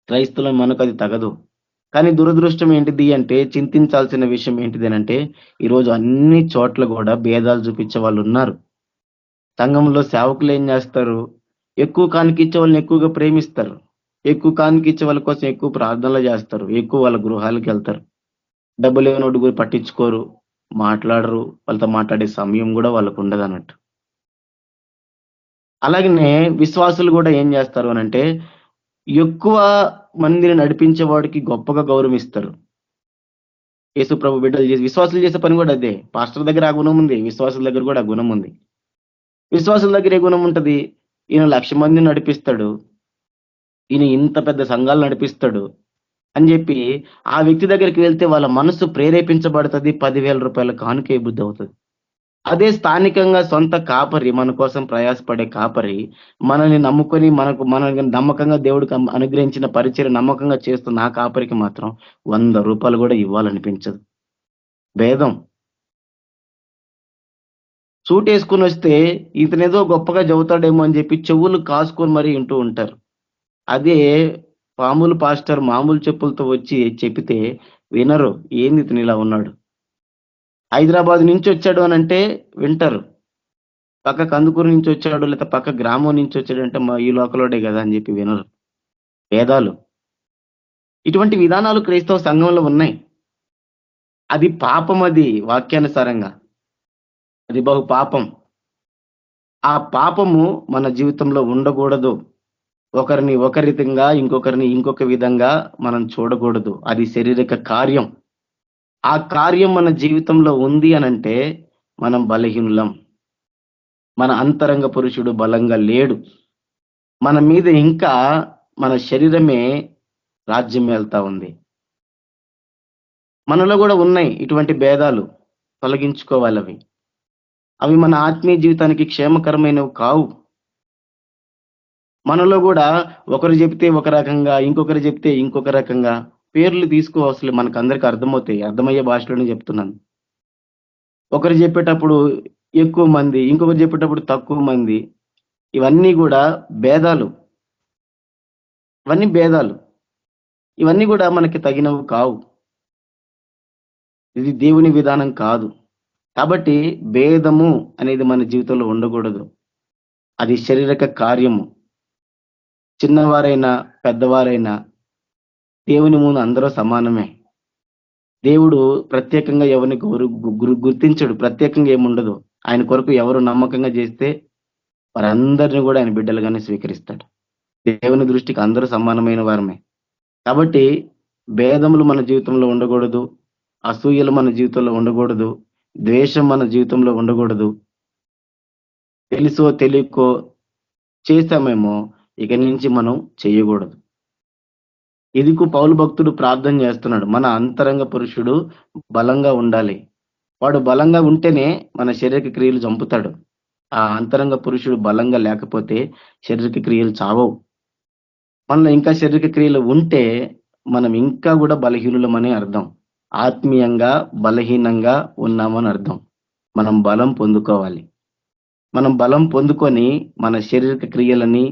క్రైస్తవులమైన మనకు అది తగదు. కానీ దురదృష్టం ఏంటిది అంటే, చింతించాల్సిన విషయం ఏంటిది అనంటే, ఈరోజు అన్ని చోట్ల కూడా భేదాలు చూపించే వాళ్ళు ఉన్నారు. సంఘంలో సేవకులు ఏం చేస్తారు, ఎక్కువ కానుకిచ్చే వాళ్ళని ఎక్కువగా ప్రేమిస్తారు, ఎక్కువ కానుకిచ్చే వాళ్ళ కోసం ఎక్కువ ప్రార్థనలు చేస్తారు, ఎక్కువ వాళ్ళ గృహాలకు వెళ్తారు. డబ్బులు ఏమైనా కూడా పట్టించుకోరు, మాట్లాడరు, వాళ్ళతో మాట్లాడే సమయం కూడా వాళ్ళకు ఉండదు అన్నట్టు. అలాగనే విశ్వాసులు కూడా ఏం చేస్తారు అనంటే, ఎక్కువ మందిని నడిపించే వాడికి గొప్పగా గౌరవిస్తారు. యేసు ప్రభు బిడ్డలు చేసి విశ్వాసులు చేసే పని కూడా అదే. పాస్టర్ దగ్గర ఆ గుణం ఉంది, విశ్వాసుల దగ్గర కూడా ఆ గుణం ఉంది. విశ్వాసుల దగ్గర ఏ గుణం ఉంటది, ఈయన 1,00,000 మందిని నడిపిస్తాడు, ఈయన ఇంత పెద్ద సంఘాలు నడిపిస్తాడు అని చెప్పి ఆ వ్యక్తి దగ్గరికి వెళ్తే వాళ్ళ మనసు ప్రేరేపించబడుతుంది, 10,000 రూపాయల కానుక బుద్ధి అవుతుంది. అదే స్థానికంగా సొంత కాపరి, మన కోసం ప్రయాసపడే కాపరి, మనల్ని నమ్ముకొని మనల్ని నమ్మకంగా దేవుడికి అనుగ్రహించిన పరిచయం నమ్మకంగా చేస్తున్న ఆ కాపరికి మాత్రం 100 రూపాయలు కూడా ఇవ్వాలనిపించదు. భేదం. సూట్ వేసుకుని వస్తే ఇతనేదో గొప్పగా చెబుతాడేమో అని చెప్పి చెవులు కాసుకొని మరీ వింటూ ఉంటారు. అదే మామూలు పాస్టర్ మామూలు చెప్పులతో వచ్చి చెప్పితే వినరు. ఏంది ఇతను ఇలా ఉన్నాడు, హైదరాబాద్ నుంచి వచ్చాడు అని అంటే వింటారు, పక్క కందుకూరు నుంచి వచ్చాడు లేదా పక్క గ్రామం నుంచి వచ్చాడు అంటే మా ఈ లోకలోడే కదా అని చెప్పి వినరు. భేదాలు. ఇటువంటి విధానాలు క్రైస్తవ సంఘంలో ఉన్నాయి. అది పాపం, అది వాక్యానుసారంగా అది బహు పాపం. ఆ పాపము మన జీవితంలో ఉండకూడదు. ఒకరిని ఒక రీతిగా, ఇంకొకరిని ఇంకొక విధంగా మనం చూడకూడదు. అది శారీరక కార్యం. ఆ కార్యం మన జీవితంలో ఉంది అనంటే మనం బలహీనులం. మన అంతరంగ పురుషుడు బలంగా లేడు. మన మీద ఇంకా మన శరీరమే రాజ్యం వెళ్తా ఉంది. మనలో కూడా ఉన్నాయి ఇటువంటి భేదాలు, తొలగించుకోవాలి అవి. అవి మన ఆత్మీయ జీవితానికి క్షేమకరమైనవి కావు. మనలో కూడా ఒకరు చెప్తే ఒక రకంగా, ఇంకొకరు చెప్తే ఇంకొక రకంగా, పేర్లు తీసుకోవసలే, మనకు అందరికి అర్థమవుతాయి, అర్థమయ్యే భాషలోనే చెప్తున్నాను. ఒకరు చెప్పేటప్పుడు ఎక్కువ మంది, ఇంకొకరు చెప్పేటప్పుడు తక్కువ మంది. ఇవన్నీ కూడా భేదాలు. ఇవన్నీ భేదాలు. ఇవన్నీ కూడా మనకి తగినవి కావు. ఇది దేవుని విధానం కాదు. కాబట్టి భేదము అనేది మన జీవితంలో ఉండకూడదు. అది శారీరక కార్యము. చిన్నవారైనా పెద్దవారైనా దేవుని ముందు అందరూ సమానమే. దేవుడు ప్రత్యేకంగా ఎవరిని గుర్తించడు, ప్రత్యేకంగా ఏముండదు. ఆయన కొరకు ఎవరు నమ్మకంగా చేస్తే వారందరినీ కూడా ఆయన బిడ్డలుగానే స్వీకరిస్తాడు. దేవుని దృష్టికి అందరూ సమానమైన వారమే. కాబట్టి భేదములు మన జీవితంలో ఉండకూడదు, అసూయలు మన జీవితంలో ఉండకూడదు, ద్వేషం మన జీవితంలో ఉండకూడదు. తెలుసో తెలియకో చేశామేమో ఇక నుంచి మనం చేయకూడదు. ఇదికు పౌలు భక్తుడు ప్రార్థన చేస్తున్నాడు, మన అంతరంగ పురుషుడు బలంగా ఉండాలి. వాడు బలంగా ఉంటేనే మన శారీరక క్రియలు చంపుతాడు. ఆ అంతరంగ పురుషుడు బలంగా లేకపోతే శారీరక క్రియలు చావవు. మనలో ఇంకా శారీరక క్రియలు ఉంటే మనం ఇంకా కూడా బలహీనులమని అర్థం. ఆత్మీయంగా బలహీనంగా ఉన్నామని అర్థం. మనం బలం పొందుకోవాలి. మనం బలం పొందుకొని మన శారీరక క్రియలని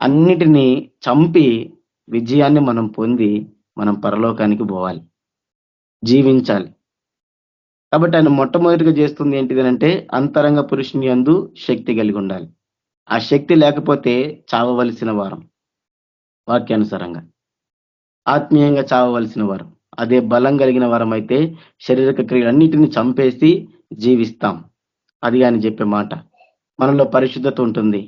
అన్నిటినీ చంపి విజయాన్ని మనం పొంది మనం పరలోకానికి పోవాలి, జీవించాలి. కాబట్టి ఆయన మొట్టమొదటిగా చేస్తుంది ఏంటిది అంటే అంతరంగ పురుషుని యందు శక్తి కలిగి ఉండాలి. ఆ శక్తి లేకపోతే చావవలసిన వారం. వాక్యానుసారంగా ఆత్మీయంగా చావవలసిన వారం. అదే బలం కలిగిన వారం అయితే శారీరక క్రియలన్నిటిని చంపేసి జీవిస్తాం. అది ఆయన చెప్పే మాట. మనలో పరిశుద్ధత ఉంటుంది.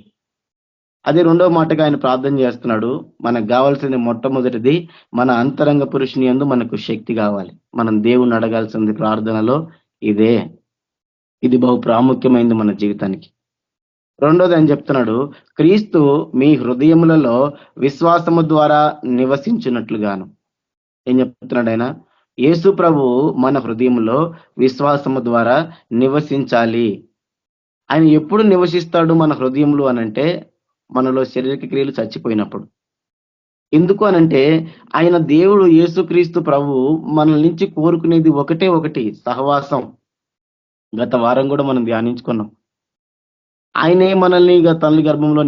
అదే రెండవ మాటగా ఆయన ప్రార్థన చేస్తున్నాడు. మనకు కావాల్సింది మొట్టమొదటిది మన అంతరంగ పురుషుని యందు మనకు శక్తి కావాలి. మనం దేవుణ్ణి అడగాల్సింది ప్రార్థనలో ఇదే. ఇది బహు ప్రాముఖ్యమైనది మన జీవితానికి. రెండోది ఆయన చెప్తున్నాడు, క్రీస్తు మీ హృదయములలో విశ్వాసము ద్వారా నివసించినట్లుగాను. ఏం చెప్తున్నాడు ఆయన? యేసు ప్రభు మన హృదయంలో విశ్వాసము ద్వారా నివసించాలి. ఆయన ఎప్పుడు నివసిస్తాడు మన హృదయంలో అనంటే మనలో శారీరక క్రియలు చచ్చిపోయినప్పుడు. ఎందుకు అనంటే ఆయన దేవుడు యేసుక్రీస్తు ప్రభు మనల్ నుంచి కోరుకునేది ఒకటి సహవాసం. గత వారం కూడా మనం ధ్యానించుకున్నాం. ఆయనే మనల్ని తల్లి గర్భంలో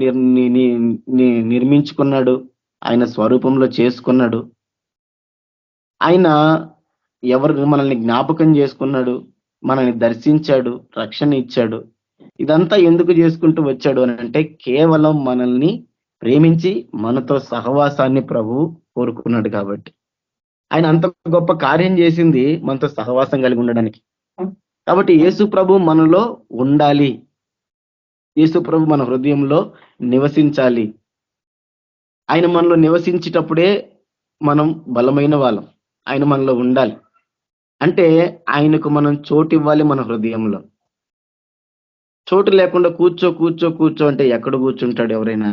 నిర్మించుకున్నాడు. ఆయన స్వరూపంలో చేసుకున్నాడు. ఆయన మనల్ని జ్ఞాపకం చేసుకున్నాడు, మనల్ని దర్శించాడు, రక్షణ ఇచ్చాడు. ఇదంతా ఎందుకు చేసుకుంటూ వచ్చాడు అని అంటే కేవలం మనల్ని ప్రేమించి మనతో సహవాసాన్ని ప్రభువు కోరుకున్నాడు కాబట్టి. ఆయన అంత గొప్ప కార్యం చేసింది మనతో సహవాసం కలిగి ఉండడానికి. కాబట్టి యేసు ప్రభు మనలో ఉండాలి, యేసు ప్రభు మన హృదయంలో నివసించాలి. ఆయన మనలో నివసించేటప్పుడే మనం బలమైన వాళ్ళం. ఆయన మనలో ఉండాలి అంటే ఆయనకు మనం చోటు ఇవ్వాలి. మన హృదయంలో చోటు లేకుండా కూర్చో కూర్చో కూర్చో అంటే ఎక్కడ కూర్చుంటాడు ఎవరైనా?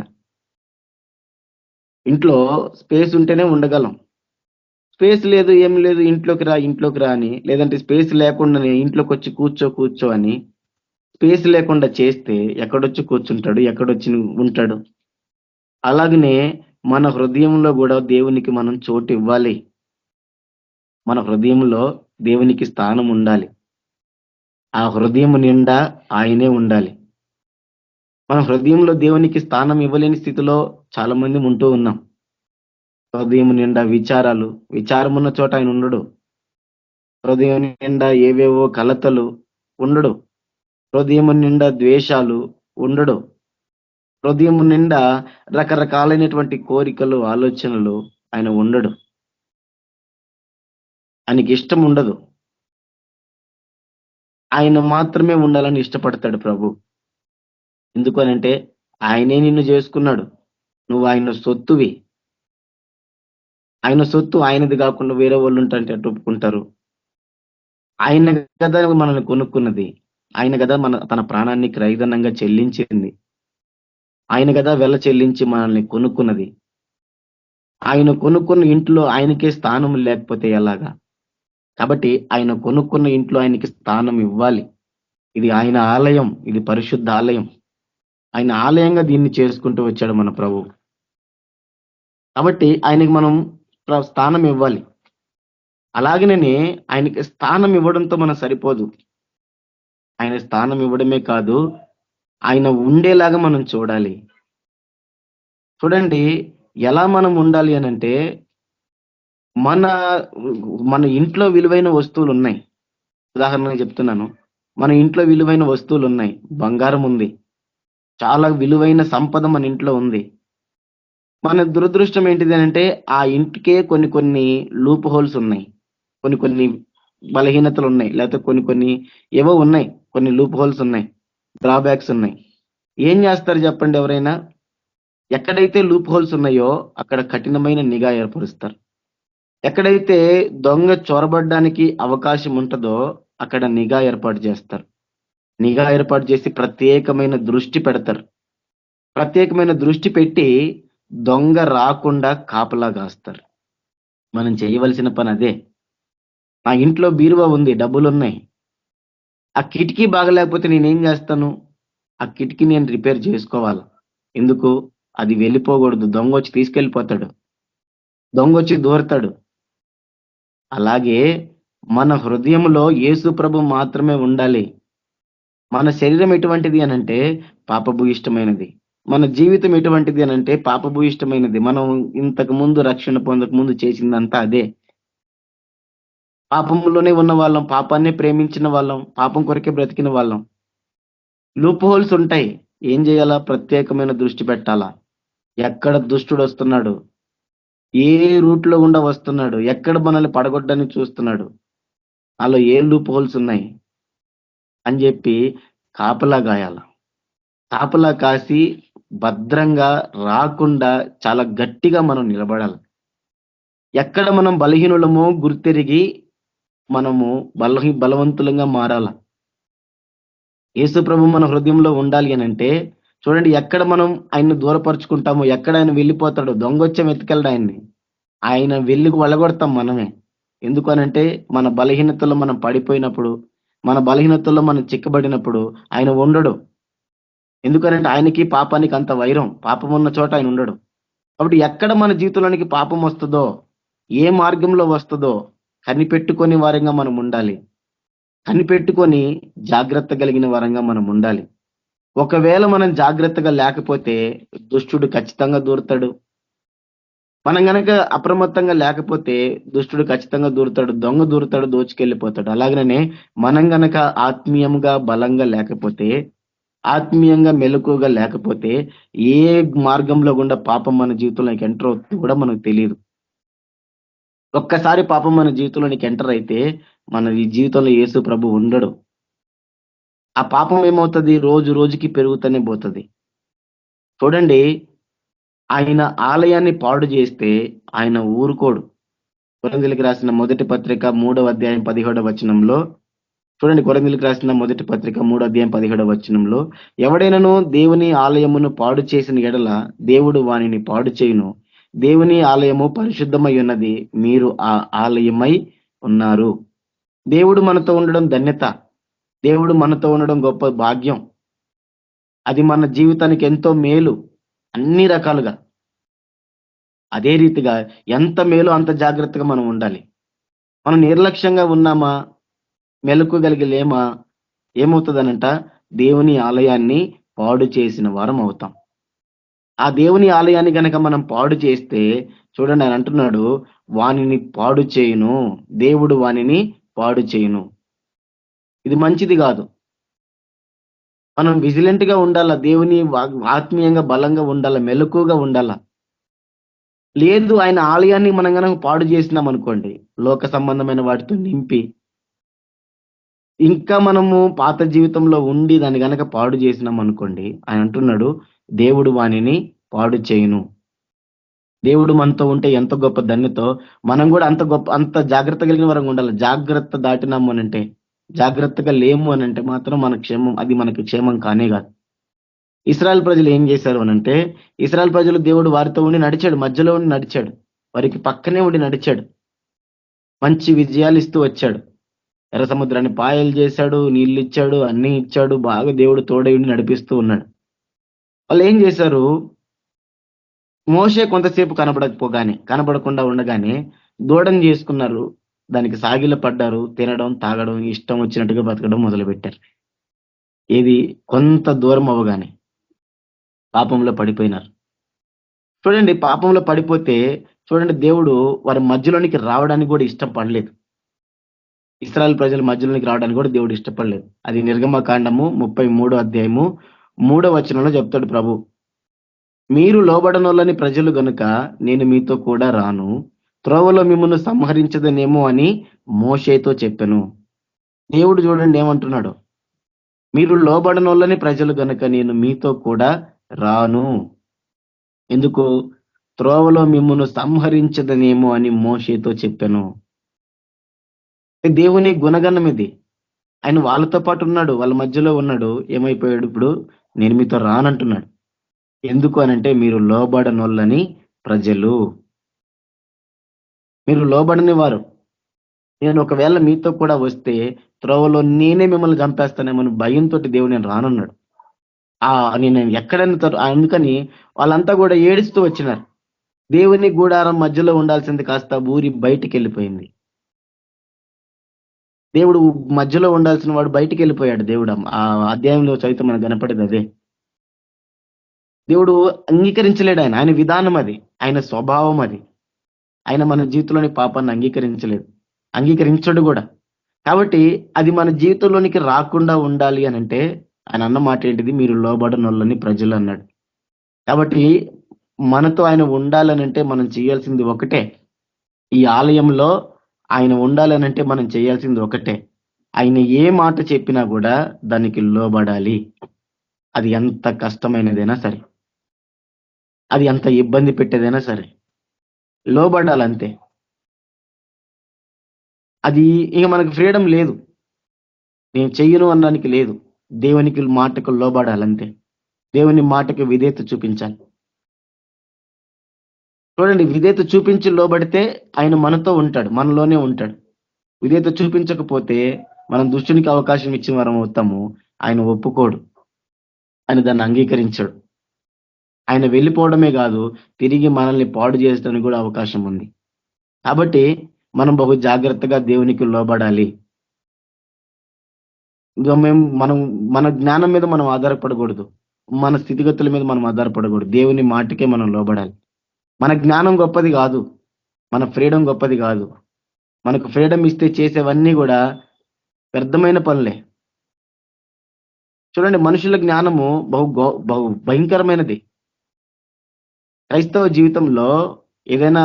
ఇంట్లో స్పేస్ ఉంటేనే ఉండగలం. స్పేస్ లేదు, ఏం లేదు, ఇంట్లోకి రా అని, లేదంటే స్పేస్ లేకుండానే ఇంట్లోకి వచ్చి కూర్చో కూర్చో అని స్పేస్ లేకుండా చేస్తే ఎక్కడొచ్చి కూర్చుంటాడు, ఎక్కడొచ్చి ఉంటాడు? అలాగనే మన హృదయంలో కూడా దేవునికి మనం చోటు ఇవ్వాలి. మన హృదయంలో దేవునికి స్థానం ఉండాలి. ఆ హృదయం నిండా ఆయనే ఉండాలి. మన హృదయంలో దేవునికి స్థానం ఇవ్వలేని స్థితిలో చాలా మంది ఉంటూ ఉన్నాం. హృదయం నిండా విచారం ఉన్న చోట ఆయన ఉండడు. హృదయం నిండా ఏవేవో కలతలు ఉండడు. హృదయం నిండా ద్వేషాలు ఉండడు. హృదయం నిండా రకరకాలైనటువంటి కోరికలు, ఆలోచనలు ఆయన ఉండడు. ఆయనకి ఇష్టం ఉండదు. ఆయన మాత్రమే ఉండాలని ఇష్టపడతాడు ప్రభు. ఎందుకనంటే ఆయనే నిన్ను చేసుకున్నాడు. నువ్వు ఆయన సొత్తువి. ఆయన సొత్తు ఆయనది కాకుండా వేరే వాళ్ళు ఉంటే ఒప్పుకుంటారు? ఆయన కదా మనల్ని కొనుక్కున్నది. ఆయన కదా తన ప్రాణాన్ని క్రయధనంగా చెల్లించింది. ఆయన కదా వెల చెల్లించి మనల్ని కొనుక్కున్నది. ఆయన కొనుక్కున్న ఇంట్లో ఆయనకే స్థానం లేకపోతే ఎలాగా? కాబట్టి ఆయన కొనుక్కున్న ఇంట్లో ఆయనకి స్థానం ఇవ్వాలి. ఇది ఆయన ఆలయం, ఇది పరిశుద్ధ ఆలయం. ఆయన ఆలయంగా దీన్ని చేసుకుంటూ వచ్చాడు మన ప్రభు. కాబట్టి ఆయనకి మనం స్థానం ఇవ్వాలి. అలాగనే ఆయనకి స్థానం ఇవ్వడంతో మనం సరిపోదు. ఆయన స్థానం ఇవ్వడమే కాదు, ఆయన ఉండేలాగా మనం చూడాలి. చూడండి ఎలా మనం ఉండాలి అనంటే మన ఇంట్లో విలువైన వస్తువులు ఉన్నాయి. ఉదాహరణగా చెప్తున్నాను. మన ఇంట్లో విలువైన వస్తువులు ఉన్నాయి. బంగారం ఉంది, చాలా విలువైన సంపద మన ఇంట్లో ఉంది. మన దురదృష్టం ఏంటిది అంటే ఆ ఇంటికే కొన్ని లూప్ హోల్స్ ఉన్నాయి, కొన్ని బలహీనతలు ఉన్నాయి, లేకపోతే కొన్ని ఏవో ఉన్నాయి, కొన్ని లూప్ హోల్స్ ఉన్నాయి, డ్రాబ్యాక్స్ ఉన్నాయి. ఏం చేస్తారు చెప్పండి ఎవరైనా? ఎక్కడైతే లూప్ హోల్స్ ఉన్నాయో అక్కడ కఠినమైన నిఘా ఏర్పరుస్తారు. ఎక్కడైతే దొంగ చొరబడ్డానికి అవకాశం ఉంటుందో అక్కడ నిఘా ఏర్పాటు చేస్తారు. నిఘా ఏర్పాటు చేసి ప్రత్యేకమైన దృష్టి పెడతారు. ప్రత్యేకమైన దృష్టి పెట్టి దొంగ రాకుండా కాపలా కాస్తారు. మనం చేయవలసిన పని అదే. నా ఇంట్లో బీరువా ఉంది, డబ్బులున్నాయి. ఆ కిటికీ బాగలేకపోతే నేనేం చేస్తాను? ఆ కిటికీ నేను రిపేర్ చేసుకోవాలి. ఎందుకు? అది వెళ్ళిపోకూడదు. దొంగ వచ్చి తీసుకెళ్ళిపోతాడు, దొంగ వచ్చి దూరతాడు. అలాగే మన హృదయంలో యేసు ప్రభు మాత్రమే ఉండాలి. మన శరీరం ఎటువంటిది అనంటే పాపభూయిష్టమైనది. మన జీవితం ఎటువంటిది అనంటే పాపభూయిష్టమైనది. మనం ఇంతకు ముందు రక్షణ పొందక ముందు చేసిందంతా అదే. పాపంలోనే ఉన్న వాళ్ళం, పాపాన్నే ప్రేమించిన వాళ్ళం, పాపం కొరకే బ్రతికిన వాళ్ళం. లూప్ హోల్స్ ఉంటాయి. ఏం చేయాలా? ప్రత్యేకమైన దృష్టి పెట్టాలా. ఎక్కడ దుష్టుడు వస్తున్నాడు, ఏ రూట్ లో గుండా వస్తున్నాడు, ఎక్కడ మనల్ని పడగొట్టడానికి చూస్తున్నాడు, అలా ఏ లూప్ హోల్స్ ఉన్నాయి అని చెప్పి కాపలా గాయాల. కాపలా కాసి భద్రంగా రాకుండా చాలా గట్టిగా మనం నిలబడాలి. ఎక్కడ మనం బలహీనులమో గుర్తెరిగి మనము బలవంతులంగా మారాల. యేసు ప్రభు మన హృదయంలో ఉండాలి అని అంటే చూడండి, ఎక్కడ మనం ఆయన్ని దూరపరుచుకుంటామో, ఎక్కడ ఆయన వెళ్ళిపోతాడో, దొంగొచ్చం ఎత్తుకెళ్ళడు ఆయన్ని. ఆయన వెళ్ళి వెళ్ళగొడతాం మనమే. ఎందుకు అనంటే మన బలహీనతలో మనం పడిపోయినప్పుడు, మన బలహీనతల్లో మనం చిక్కబడినప్పుడు ఆయన ఉండడు. ఎందుకనంటే ఆయనకి పాపానికి అంత వైరం, పాపం ఉన్న చోట ఆయన ఉండడు. కాబట్టి ఎక్కడ మన జీవితంలోనికి పాపం వస్తుందో, ఏ మార్గంలో వస్తుందో కనిపెట్టుకొని వారంగా మనం ఉండాలి. కనిపెట్టుకొని జాగ్రత్త కలిగిన వారంగా మనం ఉండాలి. ఒకవేళ మనం జాగ్రత్తగా లేకపోతే దుష్టుడు ఖచ్చితంగా దూరుతాడు. మనం గనక అప్రమత్తంగా లేకపోతే దుష్టుడు ఖచ్చితంగా దూరుతాడు, దొంగ దూరుతాడు, దోచుకెళ్ళిపోతాడు. అలాగనే మనం గనక ఆత్మీయంగా బలంగా లేకపోతే, ఆత్మీయంగా మెలకుగా లేకపోతే ఏ మార్గంలో గుండా పాపం మన జీవితంలోకి ఎంటర్ అవుతుంది కూడా మనకు తెలియదు. ఒక్కసారి పాపం మన జీవితంలోనికి ఎంటర్ అయితే మన ఈ జీవితంలో యేసు ప్రభు ఉండడు. ఆ పాపం ఏమవుతుంది? రోజు రోజుకి పెరుగుతూనే పోతుంది. చూడండి, ఆయన ఆలయాన్ని పాడు చేస్తే ఆయన ఊరుకోడు. కొరింథీయులకు రాసిన మొదటి పత్రిక 3వ అధ్యాయం 17వ వచనంలో చూడండి. కొరింథీయులకు రాసిన మొదటి పత్రిక 3వ అధ్యాయం 17వ వచనంలో, ఎవడైనను దేవుని ఆలయమును పాడు చేసిన ఎడల దేవుడు వానిని పాడు చేయును. దేవుని ఆలయము పరిశుద్ధమై ఉన్నది, మీరు ఆ ఆలయమై ఉన్నారు. దేవుడు మనతో ఉండడం ధన్యత. దేవుడు మనతో ఉండడం గొప్ప భాగ్యం. అది మన జీవితానికి ఎంతో మేలు అన్ని రకాలుగా. అదే రీతిగా ఎంత మేలు అంత జాగ్రత్తగా మనం ఉండాలి. మనం నిర్లక్ష్యంగా ఉన్నామా, మెలకుగలిగి లేమా, ఏమవుతుందనంట? దేవుని ఆలయాన్ని పాడు చేసిన వారం అవుతాం. ఆ దేవుని ఆలయాన్ని గనక మనం పాడు చేస్తే చూడండి, ఆయన అంటున్నాడు, వానిని పాడు చేయును, దేవుడు వానిని పాడు చేయును. ఇది మంచిది కాదు. మనం విజిలెంట్ గా ఉండాల, దేవుని ఆత్మీయంగా బలంగా ఉండాల, మెలకుగా ఉండాల. లేదు, ఆయన ఆలయాన్ని మనం గనక పాడు చేసినాం అనుకోండి, లోక సంబంధమైన వాటితో నింపి, ఇంకా మనము పాత జీవితంలో ఉండి దాన్ని గనక పాడు చేసినాం అనుకోండి, ఆయన అంటున్నాడు, దేవుడు వానిని పాడు చేయును. దేవుడు మనతో ఉంటే ఎంత గొప్ప ధన్యతో మనం కూడా అంత జాగ్రత్త కలిగిన వరంగా ఉండాలి. జాగ్రత్త దాటినాము అనంటే, జాగ్రత్తగా లేము అనంటే మాత్రం మన క్షేమం, అది మనకి క్షేమం కానే కాదు. ఇశ్రాయేల్ ప్రజలు ఏం చేశారు అనంటే, ఇశ్రాయేల్ ప్రజలు దేవుడు వారితో ఉండి నడిచాడు, మధ్యలో ఉండి నడిచాడు, వారికి పక్కనే ఉండి నడిచాడు, మంచి విజయాలు ఇస్తూ వచ్చాడు. ఎర్ర సముద్రాన్ని పాయలు చేశాడు, నీళ్ళు ఇచ్చాడు, అన్ని ఇచ్చాడు, బాగా దేవుడు తోడై ఉండి నడిపిస్తూ ఉన్నాడు. వాళ్ళు ఏం చేశారు? మోషే కొంతసేపు కనబడకుండా ఉండగానే దూడని చేసుకున్నారు, దానికి సాగిల పడ్డారు, తినడం తాగడం ఇష్టం వచ్చినట్టుగా బతకడం మొదలుపెట్టారు. ఏది కొంత దూరం అవ్వగానే పాపంలో పడిపోయినారు. చూడండి, పాపంలో పడిపోతే చూడండి, దేవుడు వారి మధ్యలోనికి రావడానికి కూడా ఇష్టపడలేదు. ఇశ్రాయేల్ ప్రజల మధ్యలోనికి రావడానికి కూడా దేవుడు ఇష్టపడలేదు. అది నిర్గమకాండము 33వ అధ్యాయము 3వ వచనంలో చెప్తాడు ప్రభు, మీరు లోబడనోళ్ళని ప్రజలు గనుక నేను మీతో కూడా రాను, త్రోవలో మిమ్మల్ని సంహరించదనేమో అని మోషేతో చెప్పెను. దేవుడు చూడండి ఏమంటున్నాడు, మీరు లోబడనోళ్ళని ప్రజలు గనుక నేను మీతో కూడా రాను. ఎందుకు? త్రోవలో మిమ్మల్ని సంహరించదనేమో అని మోషేతో చెప్పాను. దేవుని గుణగణం ఇది. ఆయన వాళ్ళతో పాటు ఉన్నాడు, వాళ్ళ మధ్యలో ఉన్నాడు. ఏమైపోయాడు? ఇప్పుడు నేను మీతో రానంటున్నాడు. ఎందుకు అనంటే, మీరు లోబడనోళ్ళని ప్రజలు, మీరు లోబడని వారు. నేను ఒకవేళ మీతో కూడా వస్తే త్రోవలో నేనే మిమ్మల్ని చంపేస్తానేమని భయంతో దేవుడు నేను రానున్నాడు. నేను ఎక్కడైనా అందుకని వాళ్ళంతా కూడా ఏడుస్తూ వచ్చినారు. దేవుని గూడారం మధ్యలో ఉండాల్సింది కాస్త ఊరి బయటికి వెళ్ళిపోయింది. దేవుడు మధ్యలో ఉండాల్సిన వాడు బయటికి వెళ్ళిపోయాడు. దేవుడు ఆ అధ్యాయంలో చదివితే మనకు కనపడేది అదే. దేవుడు అంగీకరించలేడు. ఆయన విధానం అది, ఆయన స్వభావం అది. ఆయన మన జీవితంలోని పాపాన్ని అంగీకరించడు కూడా. కాబట్టి అది మన జీవితంలోనికి రాకుండా ఉండాలి అని అంటే ఆయన అన్న మాట ఏంటిది? మీరు లోబడనోళ్ళని ప్రజలు అన్నాడు. కాబట్టి మనతో ఆయన ఉండాలనంటే మనం చేయాల్సింది ఒకటే. ఈ ఆలయంలో ఆయన ఉండాలనంటే మనం చేయాల్సింది ఒకటే. ఆయన ఏ మాట చెప్పినా కూడా దానికి లోబడాలి. అది ఎంత కష్టమైనదైనా సరే, అది ఎంత ఇబ్బంది పెట్టేదైనా సరే లోబడాలంతే. అది ఇక మనకు ఫ్రీడమ్ లేదు, నేను చెయ్యను అనడానికి లేదు. దేవునికి మాటకు లోబడాలంతే. దేవుని మాటకు విధేయత చూపించాలి. చూడండి, విధేయత చూపించి లోబడితే ఆయన మనతో ఉంటాడు, మనలోనే ఉంటాడు. విధేయత చూపించకపోతే మనం దుష్టునికి అవకాశం ఇచ్చిన వారం అవుతాము. ఆయన ఒప్పుకోడు. ఆయన దాన్ని అంగీకరించాడు. ఆయన వెళ్ళిపోవడమే కాదు, తిరిగి మనల్ని పాడు చేయడానికి కూడా అవకాశం ఉంది. కాబట్టి మనం బహు జాగ్రత్తగా దేవునికి లోబడాలి. ఇంకా మనం మన జ్ఞానం మీద మనం ఆధారపడకూడదు. మన స్థితిగతుల మీద మనం ఆధారపడకూడదు. దేవుని మాటకే మనం లోబడాలి. మన జ్ఞానం గొప్పది కాదు, మన ఫ్రీడమ్ గొప్పది కాదు. మనకు ఫ్రీడమ్ ఇస్తే చేసేవన్నీ కూడా వ్యర్థమైన పనులే. చూడండి, మనుషుల జ్ఞానము బహు భయంకరమైనది. క్రైస్తవ జీవితంలో ఏదైనా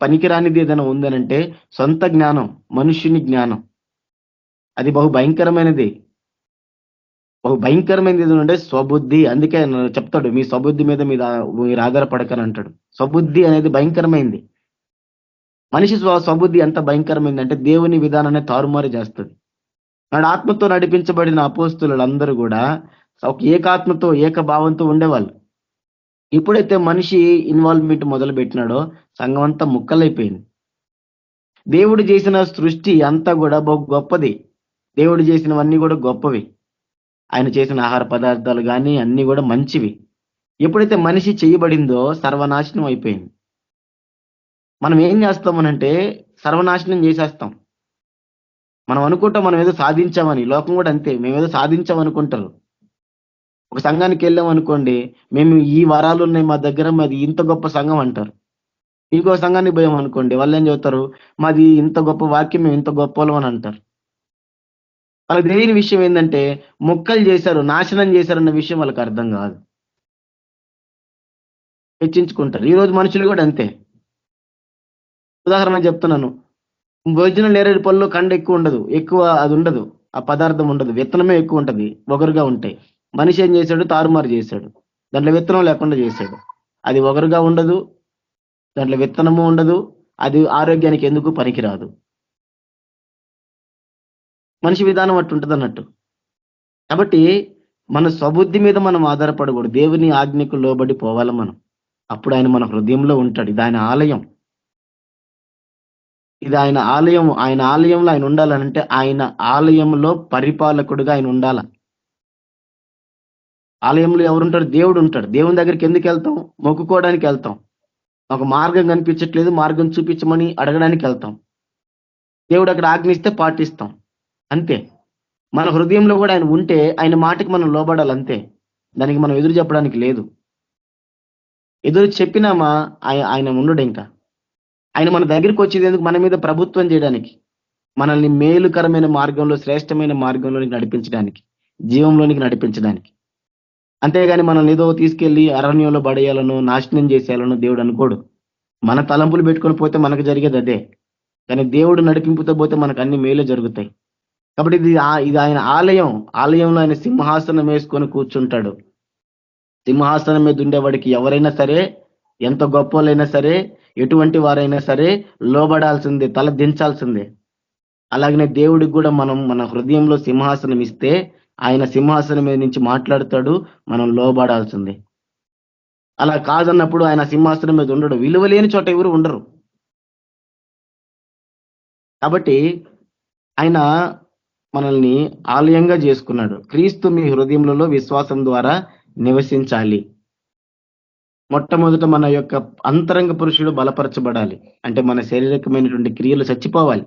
పనికిరానిది ఏదైనా ఉందనంటే సొంత జ్ఞానం, మనుష్యుని జ్ఞానం. అది బహు భయంకరమైనది. ఏది ఉంటే స్వబుద్ధి. అందుకే ఆయన చెప్తాడు, మీ స్వబుద్ధి మీద మీరు ఆధారపడకని అంటాడు. స్వబుద్ధి అనేది భయంకరమైంది. మనిషి స్వబుద్ధి ఎంత భయంకరమైంది అంటే దేవుని విధానాన్ని తారుమారు చేస్తుంది. నాడు ఆత్మతో నడిపించబడిన అపోస్తులందరూ కూడా ఒక ఏకాత్మతో ఏకభావంతో ఉండేవాళ్ళు. ఎప్పుడైతే మనిషి ఇన్వాల్వ్మెంట్ మొదలు పెట్టినాడో సంఘం అంతా ముక్కలైపోయింది. దేవుడు చేసిన సృష్టి అంతా కూడా బహు గొప్పది. దేవుడు చేసినవన్నీ కూడా గొప్పవి. ఆయన చేసిన ఆహార పదార్థాలు కానీ అన్ని కూడా మంచివి. ఎప్పుడైతే మనిషి చేయబడిందో సర్వనాశనం అయిపోయింది. మనం ఏం చేస్తామనంటే సర్వనాశనం చేసేస్తాం. మనం అనుకుంటాం మనం ఏదో సాధించామని. లోకం కూడా అంతే, మేమేదో సాధించామనుకుంటారు. ఒక సంఘానికి వెళ్ళాం అనుకోండి, మేము ఈ వరాలు ఉన్నాయి మా దగ్గర, మాది ఇంత గొప్ప సంఘం అంటారు. ఇంకో సంఘానికి పోయాం అనుకోండి, వాళ్ళు ఏం చెబుతారు, మాది ఇంత గొప్ప వాక్యం, మేము ఇంత గొప్పలం అని అంటారు. వాళ్ళకి తెలియని విషయం ఏంటంటే ముక్కలు చేశారు, నాశనం చేశారన్న విషయం వాళ్ళకి అర్థం కాదు. హెచ్చించుకుంటారు. ఈరోజు మనుషులు కూడా అంతే. ఉదాహరణ చెప్తున్నాను, భోజనం నేరేడు పళ్ళు కండ ఎక్కువ ఉండదు, అది ఉండదు, ఆ పదార్థం ఉండదు, విత్తనమే ఎక్కువ ఉంటది, ఒగరుగా ఉంటాయి. మనిషి ఏం చేశాడు, తారుమారు చేశాడు, దాంట్లో విత్తనం లేకుండా చేశాడు. అది ఒగరుగా ఉండదు, దాంట్లో విత్తనము ఉండదు, అది ఆరోగ్యానికి ఎందుకు పనికిరాదు. మనిషి విధానం అట్టు ఉంటుంది అన్నట్టు. కాబట్టి మన స్వబుద్ధి మీద మనం ఆధారపడకూడదు. దేవుని ఆజ్ఞకు లోబడి పోవాలి మనం. అప్పుడు ఆయన మన హృదయంలో ఉంటాడు. ఇది ఆయన ఆలయం. ఇది ఆయన ఆలయం. ఆయన ఆలయంలో ఆయన ఉండాలనంటే ఆయన ఆలయంలో పరిపాలకుడుగా ఆయన ఉండాల. ఆలయంలో ఎవరుంటాడు? దేవుడు ఉంటాడు. దేవుని దగ్గరికి ఎందుకు వెళ్తాం? మొక్కుకోవడానికి వెళ్తాం. ఒక మార్గం కనిపించట్లేదు, మార్గం చూపించమని అడగడానికి వెళ్తాం. దేవుడు అక్కడ ఆజ్ఞిస్తే పాటిస్తాం, అంతే. మన హృదయంలో కూడా ఆయన ఉంటే ఆయన మాటకి మనం లోబడాలి, అంతే. దానికి మనం ఎదురు చెప్పడానికి లేదు. ఎదురు చెప్పినామా ఆయన ఉండడు. ఇంకా ఆయన మన దగ్గరికి వచ్చేది ఎందుకు? మన మీద ప్రభుత్వం చేయడానికి, మనల్ని మేలుకరమైన మార్గంలో, శ్రేష్టమైన మార్గంలోనికి నడిపించడానికి, జీవంలోనికి నడిపించడానికి. అంతేగాని మనల్ని ఏదో తీసుకెళ్లి అరణ్యంలో పడేయాలను, నాశనం చేసేయాలను దేవుడు అనుకోడు. మన తలంపులు పెట్టుకొని పోతే మనకు జరిగేది అదే. కానీ దేవుడు నడిపింపుతో పోతే మనకు అన్ని మేలు జరుగుతాయి. కాబట్టి ఇది ఆయన ఆలయం. ఆలయంలో ఆయన సింహాసనం వేసుకొని కూర్చుంటాడు. సింహాసనం మీద ఉండేవాడికి ఎవరైనా సరే, ఎంత గొప్పలైనా సరే, ఎటువంటి వారైనా సరే లోబడాల్సిందే, తల దించాల్సిందే. అలాగనే దేవుడికి కూడా మనం మన హృదయంలో సింహాసనం ఇస్తే ఆయన సింహాసనం మీద నుంచి మాట్లాడతాడు, మనం లోబడాల్సిందే. అలా కాదన్నప్పుడు ఆయన సింహాసనం మీద ఉండడు. విలువ లేని చోట ఎవరు ఉండరు. కాబట్టి ఆయన మనల్ని ఆలయంగా చేసుకున్నాడు. క్రీస్తు మీ హృదయములలో విశ్వాసం ద్వారా నివసించాలి. మొట్టమొదట మన యొక్క అంతరంగ పురుషుడు బలపరచబడాలి. అంటే మన శారీరకమైనటువంటి క్రియలు చచ్చిపోవాలి.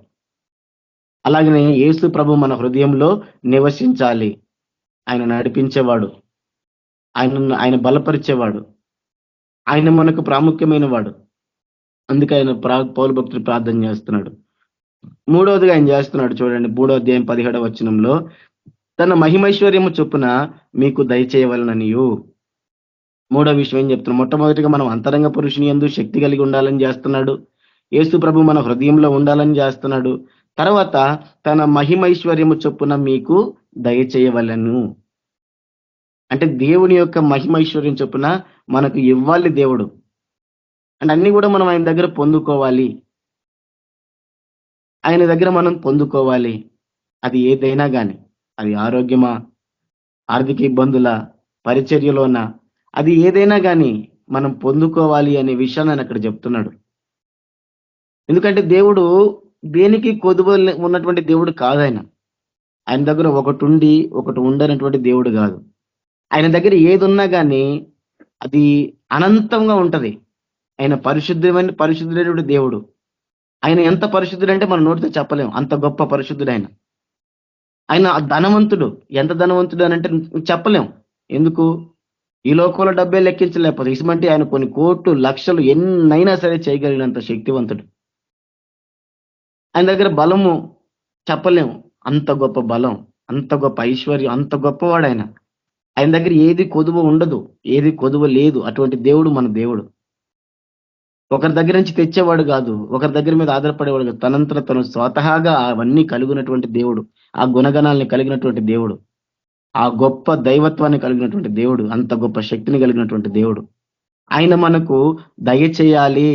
అలాగనే యేసు ప్రభు మన హృదయంలో నివసించాలి. ఆయన నడిపించేవాడు, ఆయన బలపరిచేవాడు, ఆయన మనకు ప్రాముఖ్యమైన వాడు. అందుకే ఆయన పౌలు భక్తుడు ప్రార్థన చేస్తున్నాడు. మూడవదిగా ఆయన చేస్తున్నాడు చూడండి, 3వ అధ్యాయం 17వ వచనంలో, తన మహిమైశ్వర్యము చొప్పున మీకు దయచేయవలననియు. మూడో విషయం ఏం చెప్తున్నాడు? మొట్టమొదటిగా మనం అంతరంగ పురుషుని యందు శక్తి కలిగి ఉండాలని చేస్తున్నాడు. యేసు ప్రభు మన హృదయంలో ఉండాలని చేస్తున్నాడు. తర్వాత తన మహిమైశ్వర్యము చొప్పున మీకు దయచేయవలను. అంటే దేవుని యొక్క మహిమైశ్వర్యం చొప్పున మనకు ఇవ్వాలి దేవుడు. అంటే అన్ని కూడా మనం ఆయన దగ్గర పొందుకోవాలి. ఆయన దగ్గర మనం పొందుకోవాలి. అది ఏదైనా కానీ, అది ఆరోగ్యమా, ఆర్థిక ఇబ్బందుల, పరిచర్యలోన, అది ఏదైనా కానీ మనం పొందుకోవాలి అనే విషయాన్ని ఆయన అక్కడ చెప్తున్నాడు. ఎందుకంటే దేవుడు దేనికి కొదువ ఉన్నటువంటి దేవుడు కాదు. ఆయన దగ్గర ఒకటి ఉండి ఒకటి ఉండనటువంటి దేవుడు కాదు. ఆయన దగ్గర ఏది ఉన్నా కానీ అది అనంతంగా ఉంటది. ఆయన పరిశుద్ధుడైన దేవుడు. ఆయన ఎంత పరిశుద్ధుడు అంటే మన నోటితో చెప్పలేం, అంత గొప్ప పరిశుద్ధుడు ఆయన. ఆయన ధనవంతుడు. ఎంత ధనవంతుడు అని అంటే చెప్పలేం. ఎందుకు? ఈ లోకంలో డబ్బే లెక్కించలేకపోతే ఇసుమంటే ఆయన కొన్ని కోట్లు లక్షలు ఎన్నైనా సరే చేయగలిగినంత శక్తివంతుడు. ఆయన దగ్గర బలము చెప్పలేము, అంత గొప్ప బలం, అంత గొప్ప ఐశ్వర్యం, అంత గొప్పవాడు ఆయన. ఆయన దగ్గర ఏది కొదువ ఉండదు, ఏది కొదువ లేదు. అటువంటి దేవుడు మన దేవుడు. ఒకరి దగ్గర నుంచి తెచ్చేవాడు కాదు, ఒకరి దగ్గర మీద ఆధారపడేవాడు కాదు. తనంతట తను స్వతహాగా అవన్నీ కలిగినటువంటి దేవుడు, ఆ గుణగణాలని కలిగినటువంటి దేవుడు, ఆ గొప్ప దైవత్వాన్ని కలిగినటువంటి దేవుడు, అంత గొప్ప శక్తిని కలిగినటువంటి దేవుడు. ఆయన మనకు దయచేయాలి,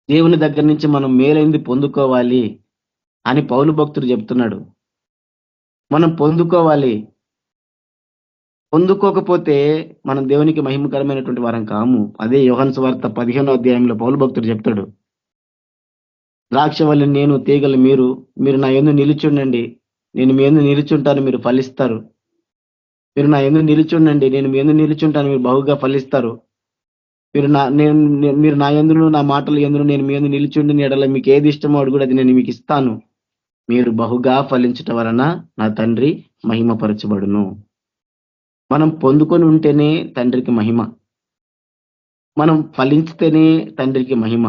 దేవుని దగ్గర నుంచి మనం మేలైంది పొందుకోవాలి అని పౌలు భక్తుడు చెప్తున్నాడు. మనం పొందుకోవాలి. పొందుకోకపోతే మనం దేవునికి మహిమకరమైనటువంటి వారం కాము. అదే యోహాను సువార్త 15వ అధ్యాయంలో పౌలు భక్తుడు చెప్తాడు, ద్రాక్షవల్లి నేను, తీగలు మీరు, మీరు నా యందు నిలుచుండండి, నేను మీ యందు నిలుచుంటాను, మీరు ఫలిస్తారు. మీరు నా యందు నిలుచుండండి, నేను మీ యందు నిలుచుంటాను, మీరు బహుగా ఫలిస్తారు. మీరు నా యందును, నా మాటల యందును నేను మీ యందు నిలుచుండిన ఎడల మీకు ఏది ఇష్టమో అడుగుడు, అది నేను మీకు ఇస్తాను. మీరు బహుగా ఫలించట వలన నా తండ్రి మహిమపరచబడును. మనం పొందుకొని ఉంటేనే తండ్రికి మహిమ, మనం ఫలించితేనే తండ్రికి మహిమ.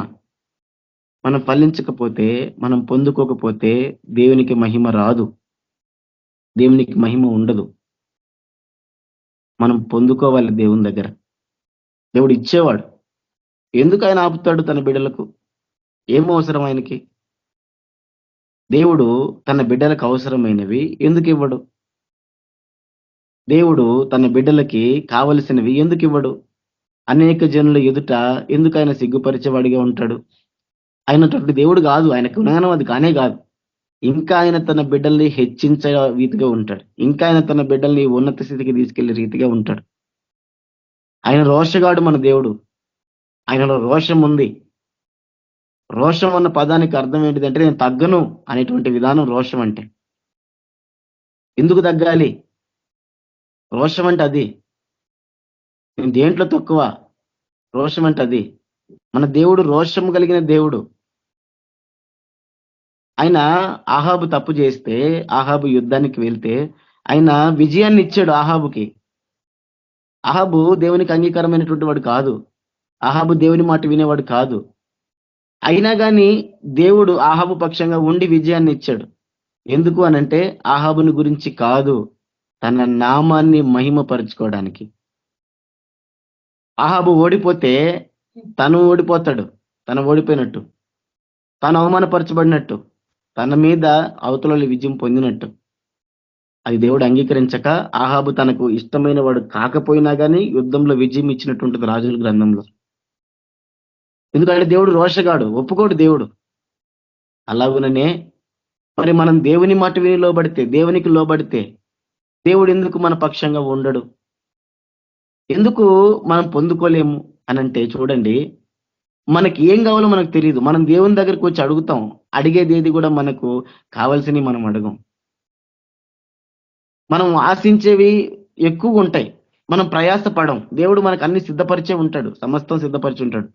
మనం ఫలించకపోతే, మనం పొందుకోకపోతే దేవునికి మహిమ రాదు, దేవునికి మహిమ ఉండదు. మనం పొందుకోవాలి దేవుని దగ్గర. దేవుడు ఇచ్చేవాడు. ఎందుకు ఆయన ఆపుతాడు తన బిడ్డలకు? ఏం అవసరం ఆయనకి? దేవుడు తన బిడ్డలకు అవసరమైనవి ఎందుకు ఇవ్వడు? దేవుడు తన బిడ్డలకి కావలసినవి ఎందుకు ఇవ్వడు? అనేక జనుల ఎదుట ఎందుకు ఆయన సిగ్గుపరిచేవాడిగా ఉంటాడు? ఆయనటువంటి దేవుడు కాదు, ఆయన గుణగణం అది కానే కాదు. ఇంకా ఆయన తన బిడ్డల్ని హెచ్చించే రీతిగా ఉంటాడు, ఇంకా ఆయన తన బిడ్డల్ని ఉన్నత స్థితికి తీసుకెళ్లే రీతిగా ఉంటాడు. ఆయన రోషగాడు మన దేవుడు. ఆయనలో రోషం ఉంది. రోషం అన్న పదానికి అర్థం ఏంటిదంటే నేను తగ్గను అనేటువంటి విధానం రోషం అంటే. ఎందుకు తగ్గాలి? రోషం అంటే అది. నేను దేంట్లో తక్కువ? రోషం అంటే అది. మన దేవుడు రోషం కలిగిన దేవుడు. ఆయన ఆహాబు తప్పు చేస్తే, ఆహాబు యుద్ధానికి వెళ్తే ఆయన విజయాన్ని ఇచ్చాడు ఆహాబుకి. ఆహాబు దేవునికి అంగీకారమైనటువంటి వాడు కాదు, ఆహాబు దేవుని మాట వినేవాడు కాదు. అయినా కానీ దేవుడు ఆహాబు పక్షంగా ఉండి విజయాన్ని ఇచ్చాడు. ఎందుకు అనంటే ఆహాబుని గురించి కాదు, తన నామాన్ని మహిమపరచుకోవడానికి. ఆహాబు ఓడిపోతే తను ఓడిపోతాడు, తను ఓడిపోయినట్టు, తను అవమానపరచబడినట్టు, తన మీద అవతల విజయం పొందినట్టు. అది దేవుడు అంగీకరించక ఆహాబు తనకు ఇష్టమైన వాడు కాకపోయినా కానీ యుద్ధంలో విజయం ఇచ్చినట్టుంటుంది రాజుల గ్రంథంలో. ఎందుకంటే దేవుడు రోషగాడు, ఒప్పుకోడు దేవుడు. అలాగుననే మరి మనం దేవుని మాట విని లోబడితే, దేవునికి లోబడితే దేవుడు ఎందుకు మన పక్షంగా ఉండడు? ఎందుకు మనం పొందుకోలేము అనంటే చూడండి, మనకి ఏం కావాలో మనకు తెలియదు. మనం దేవుని దగ్గరికి వచ్చి అడుగుతాం, అడిగేది ఏది కూడా మనకు కావాల్సినవి మనం అడగం. మనం ఆశించేవి ఎక్కువ ఉంటాయి, మనం ప్రయాసపడం. దేవుడు మనకు అన్ని సిద్ధపరిచే ఉంటాడు, సమస్తం సిద్ధపరిచి ఉంటాడు.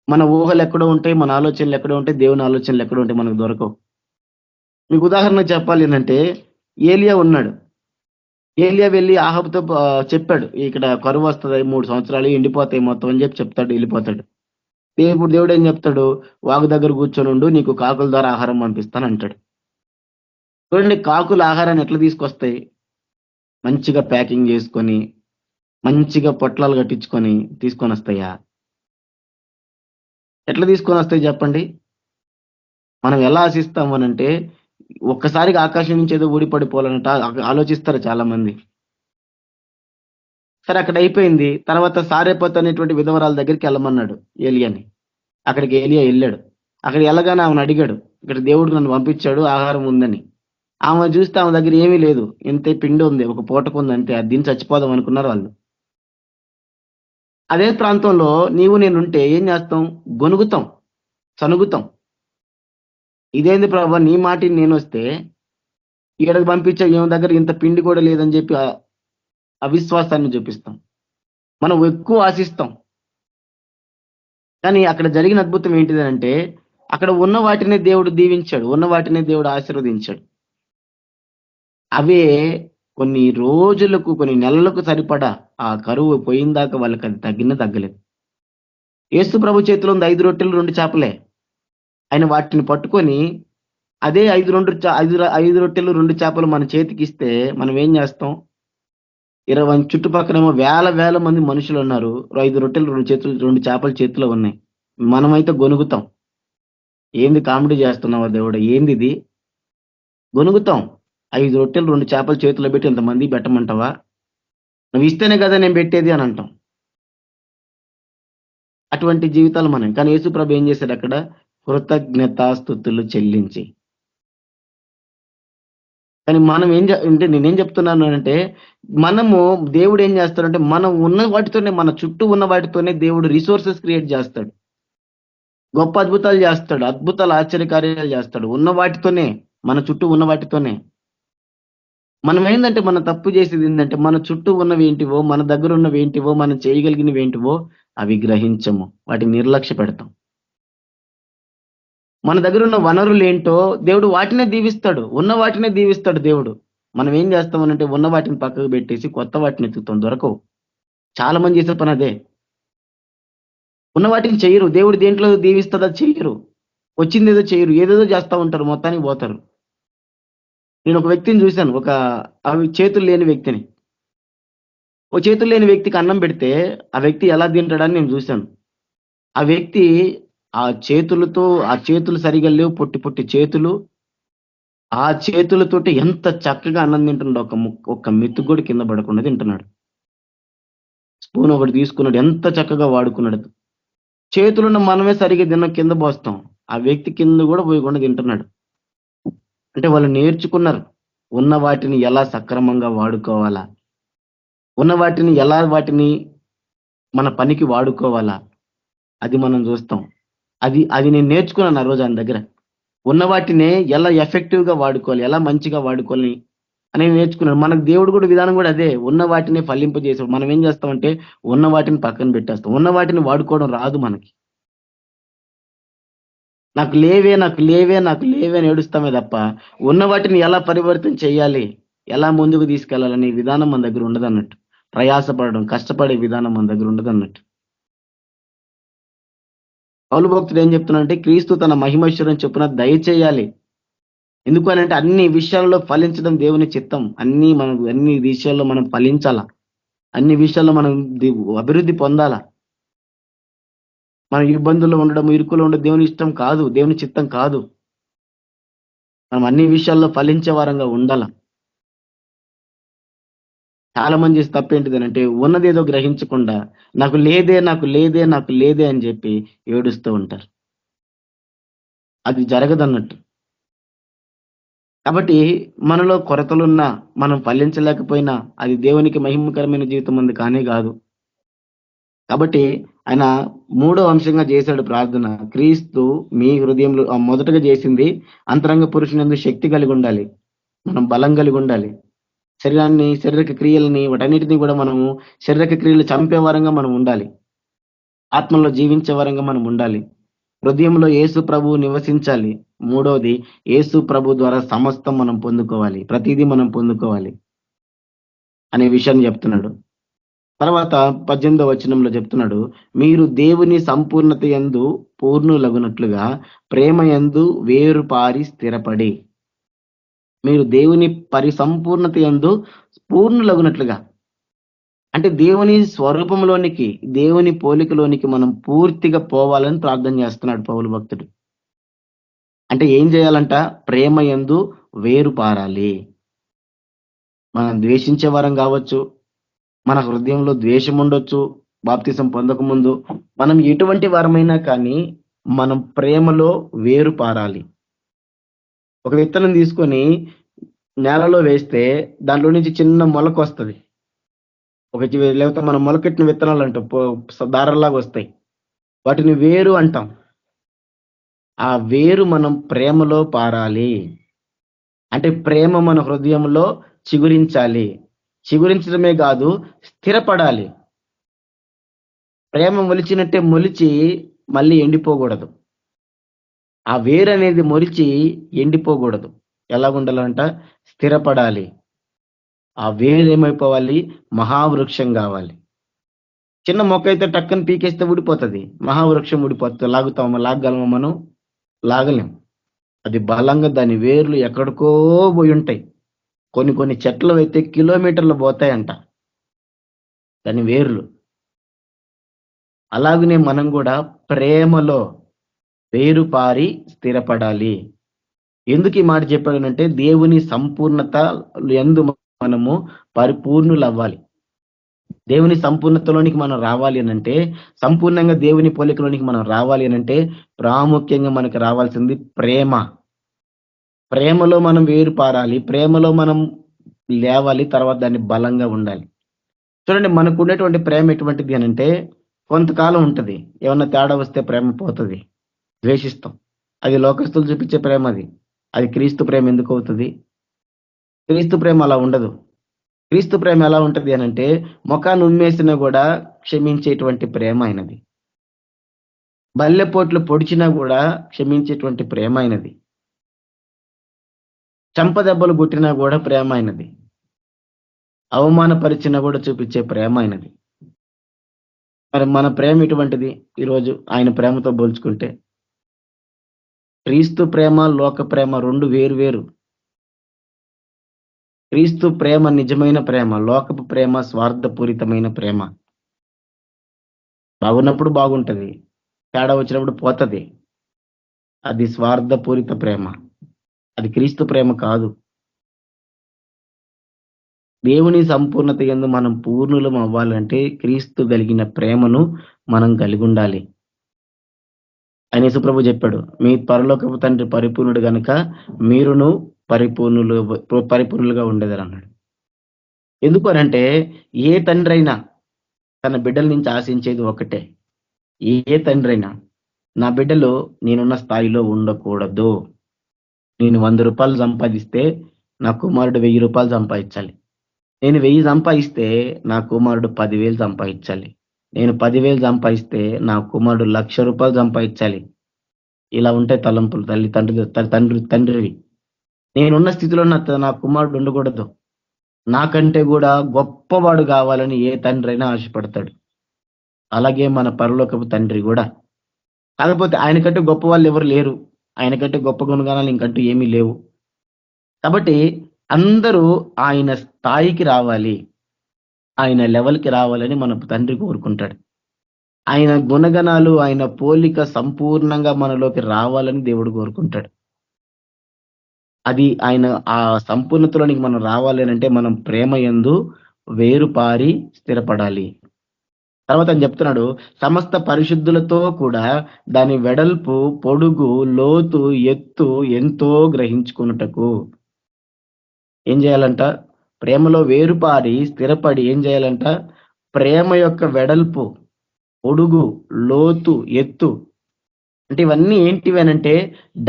మన ఊహలు ఎక్కడో ఉంటాయి, మన ఆలోచనలు ఎక్కడో ఉంటాయి, దేవుని ఆలోచనలు ఎక్కడో ఉంటాయి, మనకు దొరకవు. మీకు ఉదాహరణ చెప్పాలి అంటే ఏలియా ఉన్నాడు. ఏలియా వెళ్ళి ఆహాబుతో చెప్పాడు, ఇక్కడ కరువు వస్తుంది, 3 సంవత్సరాలు ఎండిపోతాయి మొత్తం అని చెప్తాడు, వెళ్ళిపోతాడు. దేవుడు ఏం చెప్తాడు? వాగు దగ్గర కూర్చొని ఉండు, నీకు కాకుల ద్వారా ఆహారం పంపిస్తాను అంటాడు. చూడండి, కాకులు ఆహారాన్ని ఎట్లా తీసుకొస్తాయి? మంచిగా ప్యాకింగ్ చేసుకొని, మంచిగా పొట్లాలు కట్టించుకొని తీసుకొని వస్తాయా? ఎట్లా తీసుకొని వస్తాయి చెప్పండి? మనం ఎలా ఆశిస్తాం అనంటే ఒక్కసారిగా ఆకాశం నుంచి ఏదో ఊడిపడిపోవాలన్నట ఆలోచిస్తారు చాలా మంది. సరే, అక్కడ అయిపోయింది. తర్వాత సారేపత్ అనేటువంటి విధవరాల దగ్గరికి వెళ్ళమన్నాడు ఏలియాని. అక్కడికి ఏలియా వెళ్ళాడు. అక్కడ వెళ్ళగానే ఆమెను అడిగాడు, ఇక్కడ దేవుడు నన్ను పంపించాడు, ఆహారం ఉందని. ఆమె చూస్తే ఆమె దగ్గర ఏమీ లేదు, ఇంతే పిండి ఉంది, ఒక పూటకు ఉంది అంతే. అది దీన్ని చచ్చిపోదాం అనుకున్నారు వాళ్ళు. అదే ప్రాంతంలో నీవు నేనుంటే ఏం చేస్తాం? గొనుగుతాం, సనుగుతాం. ఇదేంది ప్రభా, నీ మాటిని నేను వస్తే ఈడకు పంపించా, ఏమి దగ్గర ఇంత పిండి కూడా లేదని చెప్పి అవిశ్వాసాన్ని చూపిస్తాం, మనం ఎక్కువ ఆశిస్తాం. కానీ అక్కడ జరిగిన అద్భుతం ఏంటిది అంటే, అక్కడ ఉన్న వాటినే దేవుడు దీవించాడు, ఉన్న వాటినే దేవుడు ఆశీర్వదించాడు. అవే కొన్ని రోజులకు, కొన్ని నెలలకు సరిపడా ఆ కరువు పోయిందాకా వాళ్ళకి అది తగ్గలేదు. యేసు ప్రభు చేతిలో ఉంది 5 రొట్టెలు 2 చేపలే. ఆయన వాటిని పట్టుకొని అదే 5 రొట్టెలు 2 చేపలు మన చేతికి ఇస్తే మనం ఏం చేస్తాం? 20 చుట్టుపక్కనేమో వేల మంది మనుషులు ఉన్నారు. 5 రొట్టెలు 2 చేపలు చేతిలో ఉన్నాయి. మనమైతే గొనుగుతాం. ఏంది కామెడీ చేస్తున్నావా దేవుడా? ఏంది ఇది? గొనుగుతాం. 5 రొట్టెలు 2 చేపలు చేతిలో పెట్టి ఇంతమంది పెట్టమంటావా? నువ్వు ఇస్తేనే కదా నేను పెట్టేది అని అంటాం. అటువంటి జీవితాలు మనం. కానీ యేసు ప్రభు ఏం చేశాడు అక్కడ? కృతజ్ఞతాస్తుతులు చెల్లించి. కానీ మనం అంటే నేనేం చెప్తున్నాను అంటే, మనము దేవుడు ఏం చేస్తాడంటే, మనం ఉన్న వాటితోనే, మన చుట్టూ ఉన్న వాటితోనే దేవుడు రిసోర్సెస్ క్రియేట్ చేస్తాడు, గొప్ప అద్భుతాలు చేస్తాడు, అద్భుతాలు ఆశ్చర్యకార్యాలు చేస్తాడు ఉన్న వాటితోనే, మన చుట్టూ ఉన్న వాటితోనే. మనం ఏంటంటే, మనం తప్పు చేసేది ఏంటంటే, మన చుట్టూ ఉన్నవి ఏంటివో, మన దగ్గర ఉన్నవి ఏంటివో, మనం చేయగలిగినవి ఏంటివో అవి గ్రహించము, వాటిని నిర్లక్ష్య పెడతాం. మన దగ్గర ఉన్న వనరులు ఏంటో దేవుడు వాటినే దీవిస్తాడు, ఉన్న వాటినే దీవిస్తాడు దేవుడు. మనం ఏం చేస్తామనంటే, ఉన్న వాటిని పక్కకు పెట్టేసి కొత్త వాటిని ఎత్తుతాం, దొరకవు. చాలా మంది చేసే పని అదే. ఉన్న వాటిని చేయరు, దేవుడు దేంట్లో దీవిస్తుందో చెయ్యరు, వచ్చింది ఏదో చేయరు, ఏదేదో చేస్తూ ఉంటారు, మొత్తానికి పోతారు. నేను ఒక వ్యక్తిని చూశాను, అవి చేతులు లేని వ్యక్తిని. ఓ చేతులు లేని వ్యక్తికి అన్నం పెడితే ఆ వ్యక్తి ఎలా తింటాడని నేను చూశాను. ఆ వ్యక్తి ఆ చేతులు సరిగా లేవు, పొట్టి చేతులు, ఆ చేతులతోటి ఎంత చక్కగా అన్నం తింటున్నాడు, ఒక్క మెతుకు కూడా కింద పడకుండా తింటున్నాడు. స్పూన్ ఒకటి తీసుకున్నాడు, ఎంత చక్కగా వాడుకున్నాడు. చేతులున్న మనమే సరిగా కింద పోస్తాం, ఆ వ్యక్తి కింద కూడా పోయకుండా తింటున్నాడు. అంటే వాళ్ళు నేర్చుకున్నారు ఉన్న వాటిని ఎలా సక్రమంగా వాడుకోవాలా, ఉన్న వాటిని మన పనికి వాడుకోవాలా, అది మనం చూస్తాం. అది నేను నేర్చుకున్నాను ఆ రోజు ఆయన దగ్గర. ఉన్న వాటినే ఎలా ఎఫెక్టివ్ గా వాడుకోవాలి, ఎలా మంచిగా వాడుకోవాలి అని నేర్చుకున్నాను. మనకు దేవుడు కూడా విధానం కూడా అదే, ఉన్న వాటిని ఫలింపజేసాడు. మనం ఏం చేస్తామంటే, ఉన్న వాటిని పక్కన పెట్టేస్తాం, ఉన్న వాటిని వాడుకోవడం రాదు మనకి. నాకు లేవే అని ఏడుస్తామే తప్ప, ఉన్న వాటిని ఎలా పరివర్తన చేయాలి, ఎలా ముందుకు తీసుకెళ్లాలనే విధానం మన దగ్గర ఉండదు అన్నట్టు. ప్రయాసపడడం, కష్టపడే విధానం మన దగ్గర ఉండదు అన్నట్టు. పౌలు భక్తుడు ఏం చెప్తున్నాడంటే, క్రీస్తు తన మహిమైశ్వర్యం చొప్పున దయచేయాలి. ఎందుకు అని అంటే, అన్ని విషయాల్లో ఫలించడం దేవుని చిత్తం. అన్ని విషయాల్లో మనం ఫలించాలా, అన్ని విషయాల్లో మనం అభివృద్ధి పొందాలా. మనం ఇబ్బందుల్లో ఉండడం, ఇరుకులో ఉండడం దేవుని ఇష్టం కాదు, దేవుని చిత్తం కాదు. మనం అన్ని విషయాల్లో ఫలించే వారంగా ఉండాల. చాలా మంది చేసే తప్పేంటిది అంటే, ఉన్నదేదో గ్రహించకుండా నాకు లేదే అని చెప్పి ఏడుస్తూ ఉంటారు. అది జరగదన్నట్టు. కాబట్టి మనలో కొరతలున్నా, మనం ఫలించలేకపోయినా అది దేవునికి మహిమకరమైన జీవితం ఉంది కానే కాదు. కాబట్టి ఆయన 3వ అంశంగా చేశాడు ప్రార్థన. క్రీస్తు మీ హృదయంలో మొదటగా చేసింది, అంతరంగ పురుషునందు శక్తి కలిగి ఉండాలి, మనం బలం కలిగి ఉండాలి. శారీరక క్రియలని వాటన్నిటిని కూడా మనము శారీరక క్రియలు చంపే వారంగా మనం ఉండాలి, ఆత్మలో జీవించే వారంగా మనం ఉండాలి. హృదయంలో యేసు ప్రభువు నివసించాలి. 3వది, యేసు ప్రభు ద్వారా సమస్తం మనం పొందుకోవాలి, ప్రతిదీ మనం పొందుకోవాలి అనే విషయాన్ని చెప్తున్నాడు. తర్వాత 18వ వచనంలో చెప్తున్నాడు, మీరు దేవుని సంపూర్ణత యందు పూర్ణులగునట్లుగా ప్రేమ యందు వేరుపారి స్థిరపడి. మీరు దేవుని పరిసంపూర్ణత యందు పూర్ణులగునట్లుగా అంటే దేవుని స్వరూపంలోనికి, దేవుని పోలికలోనికి మనం పూర్తిగా పోవాలని ప్రార్థన చేస్తున్నాడు పౌలు భక్తుడు. అంటే ఏం చేయాలంట? ప్రేమ యందు వేరుపారాలి. మనం ద్వేషించే వారం కావచ్చు, మన హృదయంలో ద్వేషం ఉండొచ్చు, బాప్తిసం పొందకముందు మనం ఎటువంటి వారమైనా కానీ మనం ప్రేమలో వేరు పారాలి. ఒక విత్తనం తీసుకొని నేలలో వేస్తే దాంట్లో నుంచి చిన్న మొలక వస్తుంది. లేకపోతే మనం మొలకెట్టిన విత్తనాలు అంటాం, దారల్లాగా వస్తాయి, వాటిని వేరు అంటాం. ఆ వేరు మనం ప్రేమలో పారాలి. అంటే ప్రేమ మన హృదయంలో చిగురించాలి. చిగురించడమే కాదు, స్థిరపడాలి. ప్రేమ మొలిచినట్టే మొలిచి మళ్ళీ ఎండిపోకూడదు. ఆ వేరు అనేది మొలిచి ఎండిపోకూడదు. ఎలాగుండాలంట? స్థిరపడాలి. ఆ వేరు ఏమైపోవాలి? మహావృక్షం కావాలి. చిన్న మొక్క అయితే టక్కని పీకేస్తే ఊడిపోతుంది, మహావృక్షం ఊడిపోతుంది. లాగగలమా మనం? లాగలేం. అది బలంగా దాని వేర్లు ఎక్కడికో పోయి ఉంటాయి. కొన్ని చెట్లు అయితే కిలోమీటర్లు పోతాయంట దాని వేర్లు. అలాగనే మనం కూడా ప్రేమలో వేరు పారి స్థిరపడాలి. ఎందుకు ఈ మాట చెప్పానంటే, దేవుని సంపూర్ణత యందు మనము పరిపూర్ణులు అవ్వాలి. దేవుని సంపూర్ణతలోనికి మనం రావాలి అనంటే, సంపూర్ణంగా దేవుని పోలికలోనికి మనం రావాలి అనంటే, ప్రాముఖ్యంగా మనకు రావాల్సింది ప్రేమ. ప్రేమలో మనం వేరు పారాలి, ప్రేమలో మనం లేవాలి, తర్వాత దాన్ని బలంగా ఉండాలి. చూడండి, మనకు ఉండేటువంటి ప్రేమ ఎటువంటిది అనంటే కొంతకాలం ఉంటది. ఏమన్నా తేడా వస్తే ప్రేమ పోతుంది, ద్వేషిస్తాం. అది లోకస్తులు చూపించే ప్రేమ. అది క్రీస్తు ప్రేమ ఎందుకు అవుతుంది? క్రీస్తు ప్రేమ అలా ఉండదు. క్రీస్తు ప్రేమ ఎలా ఉంటది అనంటే, ముఖాన్ని ఉమ్మేసినా కూడా క్షమించేటువంటి ప్రేమ అయినది. బల్లెపోట్లు పొడిచినా కూడా క్షమించేటువంటి ప్రేమ అయినది. చంపదెబ్బలు గుట్టినా కూడా ప్రేమ అయినది. అవమానపరిచినా కూడా చూపించే ప్రేమ అయినది. మరి మన ప్రేమ ఎటువంటిది ఈరోజు ఆయన ప్రేమతో పోల్చుకుంటే? క్రీస్తు ప్రేమ, లోక ప్రేమ రెండు వేరు వేరు. క్రీస్తు ప్రేమ నిజమైన ప్రేమ, లోకపు ప్రేమ స్వార్థపూరితమైన ప్రేమ. బాగున్నప్పుడు బాగుంటది, తేడా వచ్చినప్పుడు పోతది. అది స్వార్థపూరిత ప్రేమ, అది క్రీస్తు ప్రేమ కాదు. దేవుని సంపూర్ణత యందు మనం పూర్ణులం అవ్వాలంటే క్రీస్తు కలిగిన ప్రేమను మనం కలిగి ఉండాలి. ఆయన యేసుప్రభు చెప్పాడు, మీ పరలోకపు తండ్రి పరిపూర్ణుడు గనుక మీరును పరిపూర్ణులుగా ఉండేదని అన్నాడు. ఎందుకు అనంటే, ఏ తండ్రి అయినా తన బిడ్డల నుంచి ఆశించేది ఒకటే. ఏ తండ్రి అయినా, నా బిడ్డలు నేనున్న స్థాయిలో ఉండకూడదు. నేను 100 రూపాయలు సంపాదిస్తే నా కుమారుడు 1000 రూపాయలు సంపాదించాలి. నేను 1000 సంపాదిస్తే నా కుమారుడు 10,000 సంపాదించాలి. నేను 10,000 సంపాదిస్తే నా కుమారుడు 1,00,000 రూపాయలు సంపాదించాలి. ఇలా ఉంటాయి తలంపులు తండ్రివి. నేనున్న స్థితిలో నా కుమారుడు ఉండకూడదు. నాకంటే కూడా గొప్పవాడు కావాలని ఏ తండ్రి అయినా ఆశపడతాడు. అలాగే మన పరలోకపు తండ్రి కూడా. కాకపోతే ఆయనకంటే గొప్ప వాళ్ళు ఎవరు లేరు. ఆయనకంటే గొప్ప గుణగానాలు ఇంకంటూ ఏమీ లేవు. కాబట్టి అందరూ ఆయన స్థాయికి రావాలి, ఆయన లెవెల్కి రావాలని మన తండ్రి కోరుకుంటాడు. ఆయన గుణగణాలు, ఆయన పోలిక సంపూర్ణంగా మనలోకి రావాలని దేవుడు కోరుకుంటాడు. అది ఆయన ఆ సంపూర్ణతలోనికి మనం రావాలి అంటే మనం ప్రేమ యందు వేరుపారి స్థిరపడాలి. తర్వాత ఆయన చెప్తున్నాడు, సమస్త పరిశుద్ధులతో కూడా దాని వెడల్పు, పొడుగు, లోతు, ఎత్తు ఎంతో గ్రహించుకున్నటకు ఏం చేయాలంట? ప్రేమలో వేరుపారి స్థిరపడి ఏం చేయాలంట? ప్రేమ యొక్క వెడల్పు, పొడుగు, లోతు, ఎత్తు అంటే ఇవన్నీ ఏంటివేనంటే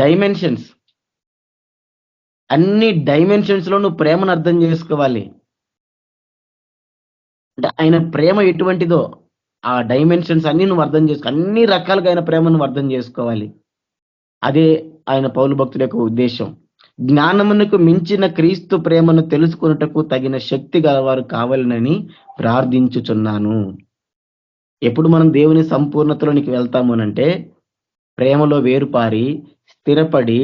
డైమెన్షన్స్. అన్ని డైమెన్షన్స్ లో నువ్వు ప్రేమను అర్థం చేసుకోవాలి. అంటే ఆయన ప్రేమ ఎటువంటిదో ఆ డైమెన్షన్స్ అన్ని నువ్వు అర్థం చేసుకో. అన్ని రకాలుగా ఆయన ప్రేమను నువ్వు అర్థం చేసుకోవాలి. అదే ఆయన పౌలు భక్తుల యొక్క ఉద్దేశం. జ్ఞానమునకు మించిన క్రీస్తు ప్రేమను తెలుసుకున్నటకు తగిన శక్తి గలవారు కావాలని ప్రార్థించుచున్నాను. ఎప్పుడు మనం దేవుని సంపూర్ణతలోనికి వెళ్తాము అనంటే ప్రేమలో వేరుపారి స్థిరపడి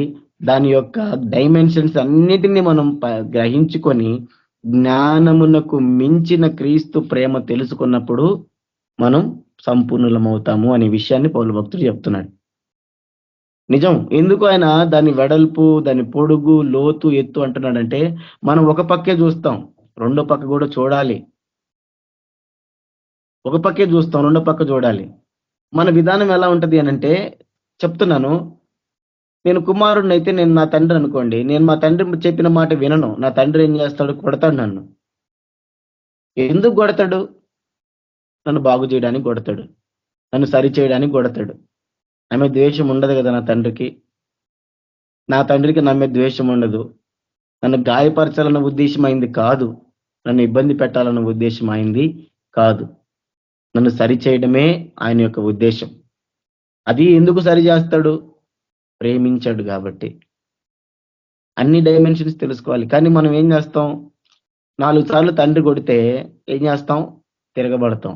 దాని యొక్క డైమెన్షన్స్ అన్నిటినీ మనం గ్రహించుకొని జ్ఞానమునకు మించిన క్రీస్తు ప్రేమ తెలుసుకున్నప్పుడు మనం సంపూర్ణులమవుతాము అనే విషయాన్ని పౌలు భక్తుడు చెప్తున్నాడు. నిజం. ఎందుకు ఆయన దాని వెడల్పు, దాని పొడుగు, లోతు, ఎత్తు అంటున్నాడంటే మనం ఒక పక్కే చూస్తాం, రెండో పక్క కూడా చూడాలి. ఒక పక్కే చూస్తాం, రెండో పక్క చూడాలి. మన విధానం ఎలా ఉంటది అనంటే, చెప్తున్నాను, నేను కుమారుడిని అయితే నేను నా తండ్రి అనుకోండి, నేను మా తండ్రి చెప్పిన మాట వినను. నా తండ్రి ఏం చేస్తాడు? కొడతాడు నన్ను. ఎందుకు కొడతాడు? నన్ను బాగు చేయడానికి కొడతాడు, నన్ను సరి చేయడానికి కొడతాడు. ఆమె ద్వేషం ఉండదు కదా నా తండ్రికి. నా తండ్రికి నా మీద ద్వేషం ఉండదు. నన్ను గాయపరచాలన్న ఉద్దేశం అయింది కాదు. నన్ను ఇబ్బంది పెట్టాలన్న ఉద్దేశం ఆయనది కాదు. నన్ను సరిచేయడమే ఆయన యొక్క ఉద్దేశం. అది ఎందుకు సరి చేస్తాడు? ప్రేమించాడు కాబట్టి. అన్ని డైమెన్షన్స్ తెలుసుకోవాలి. కానీ మనం ఏం చేస్తాం? 4 సార్లు తండ్రి కొడితే ఏం చేస్తాం? తిరగబడతాం.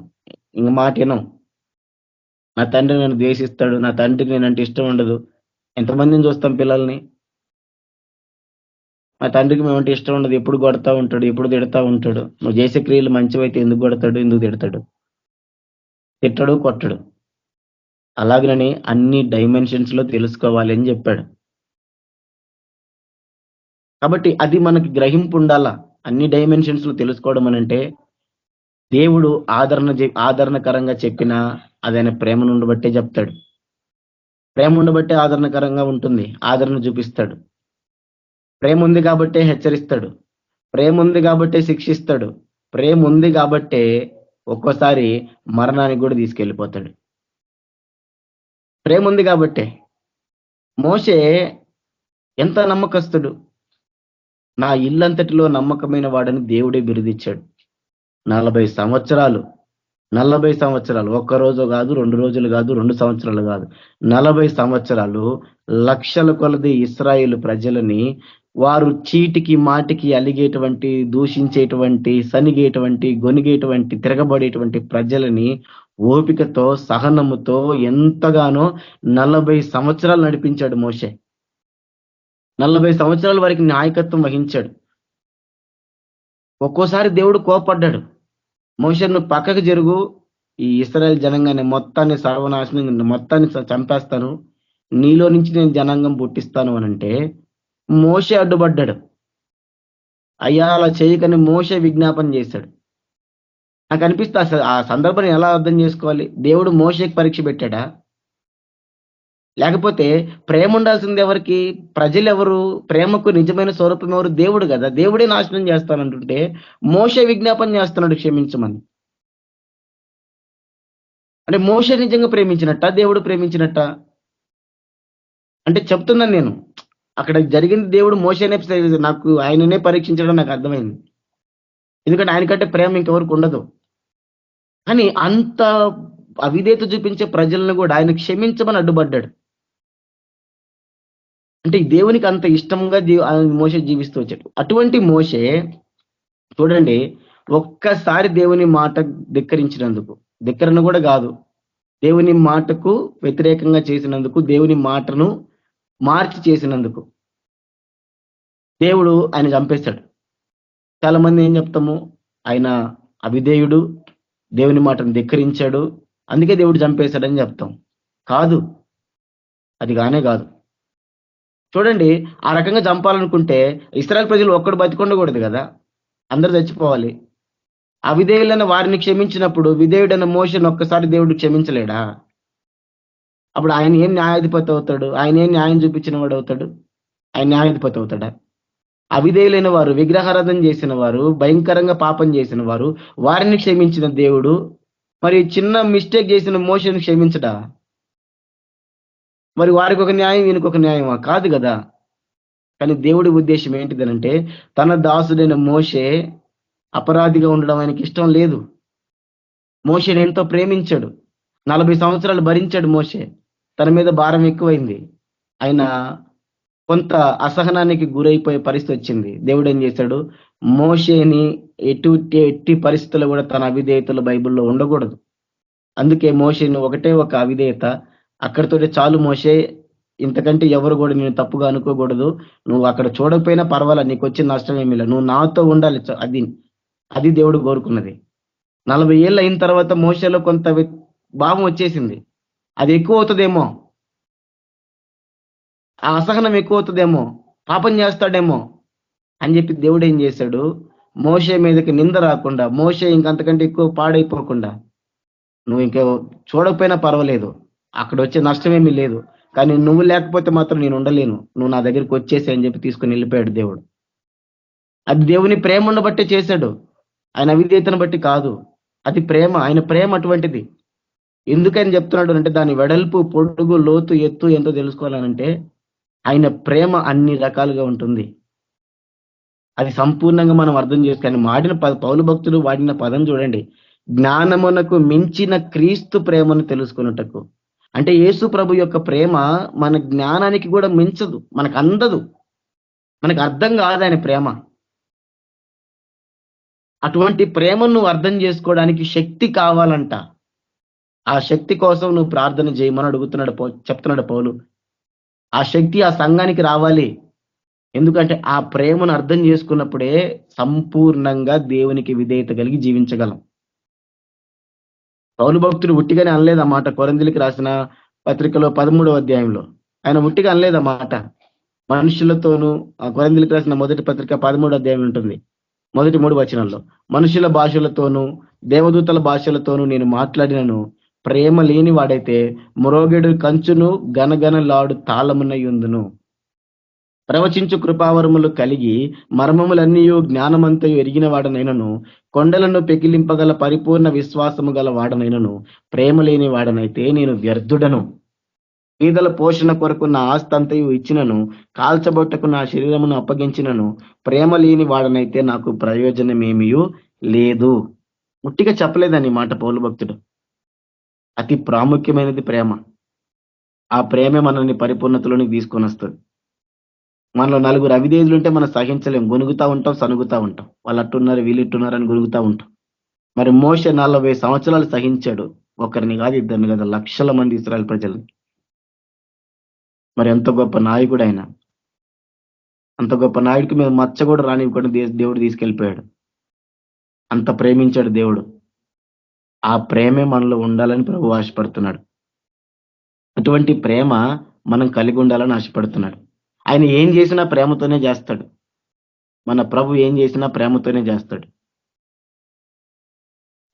ఇంక మాట వినం. నా తండ్రి నన్ను ద్వేషిస్తాడు, నా తండ్రికి నేనంటే ఇష్టం ఉండదు. ఎంతమందిని చూస్తాం పిల్లల్ని? మా తండ్రికి మేమంటే ఇష్టం ఉండదు, ఎప్పుడు కొడతా ఉంటాడు, ఎప్పుడు తిడతా ఉంటాడు. నువ్వు చేసే క్రియలు మంచివైతే ఎందుకు కొడతాడు, ఎందుకు తిడతాడు? తిట్టడు, కొట్టడు. అలాగని అన్ని డైమెన్షన్స్ లో తెలుసుకోవాలి అని చెప్పాడు. కాబట్టి అది మనకి గ్రహింపు ఉండాలా. అన్ని డైమెన్షన్స్ లో తెలుసుకోవడం అనంటే దేవుడు ఆదరణకరంగా చెప్పినా అది ఆయన ప్రేమ నుండి బట్టే చెప్తాడు. ప్రేమ ఉండబట్టే ఆదరణకరంగా ఉంటుంది, ఆదరణ చూపిస్తాడు. ప్రేమ ఉంది కాబట్టే హెచ్చరిస్తాడు, ప్రేమ ఉంది కాబట్టే శిక్షిస్తాడు, ప్రేమ ఉంది కాబట్టే ఒక్కోసారి మరణానికి కూడా తీసుకెళ్ళిపోతాడు. ప్రేమ ఉంది కాబట్టే. మోషే ఎంత నమ్మకస్తుడు! నా ఇల్లంతటిలో నమ్మకమైన వాడని దేవుడే బిరుదిచ్చాడు. 40 సంవత్సరాలు 40 సంవత్సరాలు, ఒక్క రోజు కాదు, 2 రోజులు కాదు, 2 సంవత్సరాలు కాదు, 40 సంవత్సరాలు లక్షల కొలది ఇశ్రాయేలు ప్రజలని వారు చీటికి మాటికి అలిగేటువంటి, దూషించేటువంటి, సనిగేటువంటి, గొనిగేటువంటి, తిరగబడేటువంటి ప్రజలని ఓపికతో, సహనముతో ఎంతగానో 40 సంవత్సరాలు నడిపించాడు మోషే. 40 సంవత్సరాల వరకు నాయకత్వం వహించాడు. ఒక్కోసారి దేవుడు కోపడ్డాడు. మోషే, నువ్వు పక్కకు జరుగు, ఈ ఇశ్రాయేల్ జనాంగాన్ని మొత్తాన్ని సర్వనాశనం, మొత్తాన్ని చంపేస్తాను, నీలో నుంచి నేను జనాంగం పుట్టిస్తాను అనంటే మోషే అడ్డుపడ్డాడు. అయ్యా అలా చేయకని మోషే విజ్ఞాపన చేశాడు. నాకు అనిపిస్తే ఆ సందర్భాన్ని ఎలా అర్థం చేసుకోవాలి? దేవుడు మోషేకి పరీక్ష పెట్టాడా? లేకపోతే ప్రేమ ఉండాల్సింది ఎవరికి? ప్రజలు ఎవరు? ప్రేమకు నిజమైన స్వరూపం ఎవరు? దేవుడు కదా. దేవుడే నాశనం చేస్తానంటుంటే మోషే విజ్ఞాపన చేస్తున్నాడు క్షమించమని. అంటే మోషే నిజంగా ప్రేమించినట్ట, దేవుడు ప్రేమించినట్ట? అంటే చెప్తున్నాను నేను, అక్కడ జరిగింది దేవుడు మోషేనే, నాకు ఆయననే పరీక్షించడం నాకు అర్థమైంది. ఎందుకంటే ఆయనకంటే ప్రేమ ఇంకెవరికి ఉండదు. కానీ అంత అవిధేయత చూపించే ప్రజలను కూడా ఆయన క్షమించమని అడ్డుపడ్డాడు. అంటే దేవునికి అంత ఇష్టంగా మోషే జీవిస్తూ వచ్చాడు. అటువంటి మోషే చూడండి, ఒక్కసారి దేవుని మాట ధిక్కరించినందుకు, ధిక్కరణ కూడా కాదు, దేవుని మాటకు వ్యతిరేకంగా చేసినందుకు, దేవుని మాటను మార్చి చేసినందుకు దేవుడు ఆయన చంపేశాడు. చాలా మంది ఏం చెప్తాము? ఆయన అవిధేయుడు, దేవుని మాటను ధిక్కరించాడు, అందుకే దేవుడు చంపేశాడని చెప్తాం. కాదు, అది కానే కాదు. చూడండి, ఆ రకంగా చంపాలనుకుంటే ఇశ్రాయేల్ ప్రజలు ఒక్కడు బతికొండకూడదు కదా, అందరూ చచ్చిపోవాలి. అవిధేయులైన వారిని క్షమించినప్పుడు విధేయుడైన మోషేను ఒక్కసారి దేవుడు క్షమించలేడా? అప్పుడు ఆయన ఏం న్యాయాధిపతి అవుతాడు? ఆయన ఏం న్యాయం చూపించిన వాడు అవుతాడు? ఆయన న్యాయాధిపతి అవుతాడా? అవిధేయులైన వారు, విగ్రహారాధన చేసిన వారు, భయంకరంగా పాపం చేసిన వారు, వారిని క్షమించిన దేవుడు మరి చిన్న మిస్టేక్ చేసిన మోషేను క్షమించడా? మరి వారికి ఒక న్యాయం, ఈయనకు ఒక న్యాయమా? కాదు కదా. కానీ దేవుడి ఉద్దేశం ఏంటిదనంటే, తన దాసుడైన మోషే అపరాధిగా ఉండడం ఆయనకి ఇష్టం లేదు. మోషేని ఎంతో ప్రేమించాడు. 40 సంవత్సరాలు భరించాడు మోషే. తన మీద భారం ఎక్కువైంది. ఆయన కొంత అసహనానికి గురైపోయే పరిస్థితి వచ్చింది. దేవుడు ఏం చేశాడు? మోషేని ఎట్టి పరిస్థితుల్లో కూడా తన అవిధేయతలు బైబిల్లో ఉండకూడదు. అందుకే మోషేని ఒకటే ఒక అవిధేయత, అక్కడితోటే చాలు మోషే, ఇంతకంటే ఎవరు కూడా నేను తప్పుగా అనుకోకూడదు, నువ్వు అక్కడ చూడకపోయినా పర్వాలా, నీకు వచ్చిన నష్టం ఏమీ లేదు, నువ్వు నాతో ఉండాలి. అది దేవుడు కోరుకున్నది. 40 ఏళ్ళు అయిన తర్వాత మోషేలో కొంత భావం వచ్చేసింది. అది ఎక్కువ అవుతుందేమో, ఆ అసహనం ఎక్కువ అవుతుందేమో, పాపం చేస్తాడేమో అని చెప్పి దేవుడు ఏం చేశాడు? మోషే మీదకి నింద రాకుండా, మోషే ఇంకంతకంటే ఎక్కువ పాడైపోకుండా, నువ్వు ఇంకా చూడకపోయినా పర్వాలేదు, అక్కడ వచ్చే నష్టమేమీ లేదు, కానీ నువ్వు లేకపోతే మాత్రం నేను ఉండలేను, నువ్వు నా దగ్గరికి వచ్చేసి అని చెప్పి తీసుకుని వెళ్ళిపోయాడు దేవుడు. అది దేవుని ప్రేమ ఉండబట్టే చేశాడు, ఆయన అవిధేయతను బట్టి కాదు. అది ప్రేమ, ఆయన ప్రేమ అటువంటిది. ఎందుకని చెప్తున్నాడు అంటే, దాని వెడల్పు, పొడుగు, లోతు, ఎత్తు ఎంతో తెలుసుకోవాలనంటే ఆయన ప్రేమ అన్ని రకాలుగా ఉంటుంది. అది సంపూర్ణంగా మనం అర్థం చేసుకొని పౌలు భక్తుడు వాడిన పదం చూడండి, జ్ఞానమునకు మించిన క్రీస్తు ప్రేమను తెలుసుకున్నటకు. అంటే యేసు ప్రభు యొక్క ప్రేమ మన జ్ఞానానికి కూడా మించదు, మనకు అందదు, మనకు అర్థం కాదు ఆయన ప్రేమ. అటువంటి ప్రేమను నువ్వు అర్థం చేసుకోవడానికి శక్తి కావాలంట. ఆ శక్తి కోసం నువ్వు ప్రార్థన చేయమని చెప్తున్నాడు పౌలు. ఆ శక్తి ఆ సంఘానికి రావాలి. ఎందుకంటే ఆ ప్రేమను అర్థం చేసుకున్నప్పుడే సంపూర్ణంగా దేవునికి విధేయత కలిగి జీవించగలం. పౌలు భక్తుడు ఉట్టిగానే అనలేదు ఆ మాట. కొరింథీయులకు రాసిన పత్రికలో 13వ అధ్యాయంలో ఆయన ఉట్టిగా అనలేదు ఆ మాట. మనుషులతోనూ, కొరింథీయులకు రాసిన మొదటి పత్రిక 13వ అధ్యాయం ఉంటుంది, మొదటి 3 వచనాల్లో, మనుషుల భాషలతోనూ దేవదూతల భాషలతోనూ నేను మాట్లాడినను ప్రేమ లేని వాడైతే మ్రోగెడు కంచును గనగనలాడు తాళమునయుందును. ప్రవచించు కృపావరములు కలిగి మర్మములన్నీయు జ్ఞానమంతయు ఎరిగిన వాడనైనను కొండలను పెకిలింపగల పరిపూర్ణ విశ్వాసము గల వాడనైనను ప్రేమ లేని వాడనైతే నేను వ్యర్థుడను. పేదల పోషణ కొరకు నా ఆస్తంతయు ఇచ్చినను కాల్చబొట్టకు నా శరీరమును అప్పగించినను ప్రేమ లేని వాడనైతే నాకు ప్రయోజనమేమియూ లేదు. ముట్టిగా చెప్పలేదని మాట పౌలు భక్తుడు. అతి ప్రాముఖ్యమైనది ప్రేమ. ఆ ప్రేమే మనల్ని పరిపూర్ణతలోనికి తీసుకొని వస్తుంది. మనలో నలుగురు అవిధేయులు ఉంటే మనం సహించలేం, గొనుగుతా ఉంటాం, సనుగుతా ఉంటాం. వాళ్ళు అట్టున్నారు వీళ్ళు ఇట్టున్నారు అని గొనుగుతా ఉంటాం. మరి మోషే 40 సంవత్సరాలు సహించాడు, ఒకరిని కాదు ఇద్దరిని కాదు, లక్షల మంది ఇశ్రాయేలు ప్రజల్ని. మరి ఎంత గొప్ప నాయకుడు ఆయన. అంత గొప్ప నాయకుడికి మీద మచ్చ కూడా రానివ్వకుండా దేవుడు తీసుకెళ్ళిపోయాడు. అంత ప్రేమించాడు దేవుడు. ఆ ప్రేమే మనలో ఉండాలని ప్రభు ఆశపడుతున్నాడు. అటువంటి ప్రేమ మనం కలిగి ఉండాలని ఆశపడుతున్నాడు. ఆయన ఏం చేసినా ప్రేమతోనే చేస్తాడు. మన ప్రభు ఏం చేసినా ప్రేమతోనే చేస్తాడు.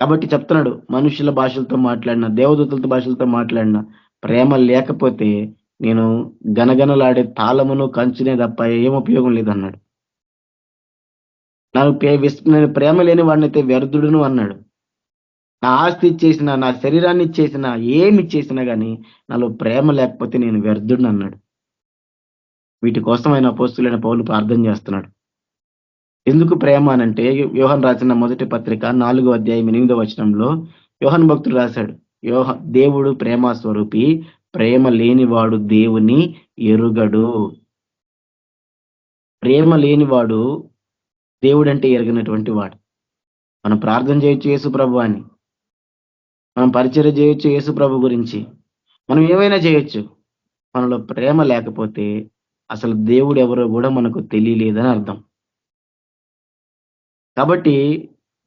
కాబట్టి చెప్తున్నాడు, మనుషుల భాషలతో మాట్లాడినా దేవదూతలతో భాషలతో మాట్లాడినా ప్రేమ లేకపోతే నేను గనగనలాడే తాళమును కంచునే తప్ప ఏం ఉపయోగం లేదన్నాడు. నేను ప్రేమ లేని వాడినైతే వ్యర్థుడును అన్నాడు. నా ఆస్తి ఇచ్చేసిన, నా శరీరాన్ని ఇచ్చేసిన, ఏమి ఇచ్చేసినా కానీ నాలో ప్రేమ లేకపోతే నేను వ్యర్థుడిని అన్నాడు. వీటి కోసం ఆయన అపోస్తులైన పౌలు ప్రార్థన చేస్తున్నాడు. ఎందుకు ప్రేమ అనంటే యోహాను రాసిన మొదటి పత్రిక 4వ అధ్యాయం 8వ వచనంలో యోహాను భక్తుడు రాశాడు, దేవుడు ప్రేమ స్వరూపి, ప్రేమ లేనివాడు దేవుని ఎరుగడు. ప్రేమ లేనివాడు దేవుడంటే ఎరగనటువంటి వాడు. మనం ప్రార్థన చేయొచ్చు యేసు ప్రభు అని, మనం పరిచర్య చేయొచ్చు యేసు ప్రభు గురించి, మనం ఏమైనా చేయొచ్చు. మనలో ప్రేమ లేకపోతే అసలు దేవుడు ఎవరో కూడా మనకు తెలియలేదని అర్థం. కాబట్టి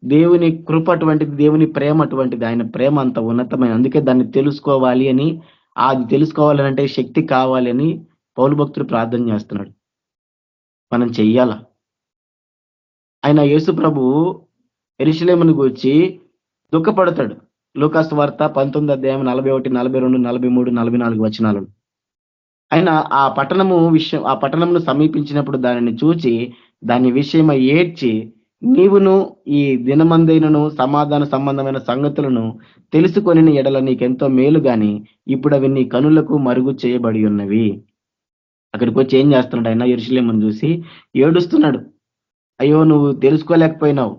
దేవుని కృప అటువంటిది, దేవుని ప్రేమ అటువంటిది, ఆయన ప్రేమ అంత ఉన్నతమైన. అందుకే దాన్ని తెలుసుకోవాలి అని, అది తెలుసుకోవాలని అంటే శక్తి కావాలి అని పౌలు భక్తుడు ప్రార్థన చేస్తున్నాడు. మనం చెయ్యాల. ఆయన యేసు ప్రభు యెరూషలేమును గూర్చి దుఃఖపడతాడు. లూకాసు వార్త 19వ అధ్యాయం 41, 42, 43, 44 వచనాలు. ఆయన ఆ పట్టణమును సమీపించినప్పుడు దానిని చూచి దాని విషయమై ఏడ్చి, నీవును ఈ దినమందైనను సమాధాన సంబంధమైన సంగతులను తెలుసుకొని ఎడల నీకెంతో మేలు గాని ఇప్పుడు అవి నీ కనులకు మరుగు చేయబడి ఉన్నవి. అక్కడికి వచ్చి ఏం చేస్తున్నాడు ఆయన? యెరూషలేమును చూసి ఏడుస్తున్నాడు. అయ్యో, నువ్వు తెలుసుకోలేకపోయినావు,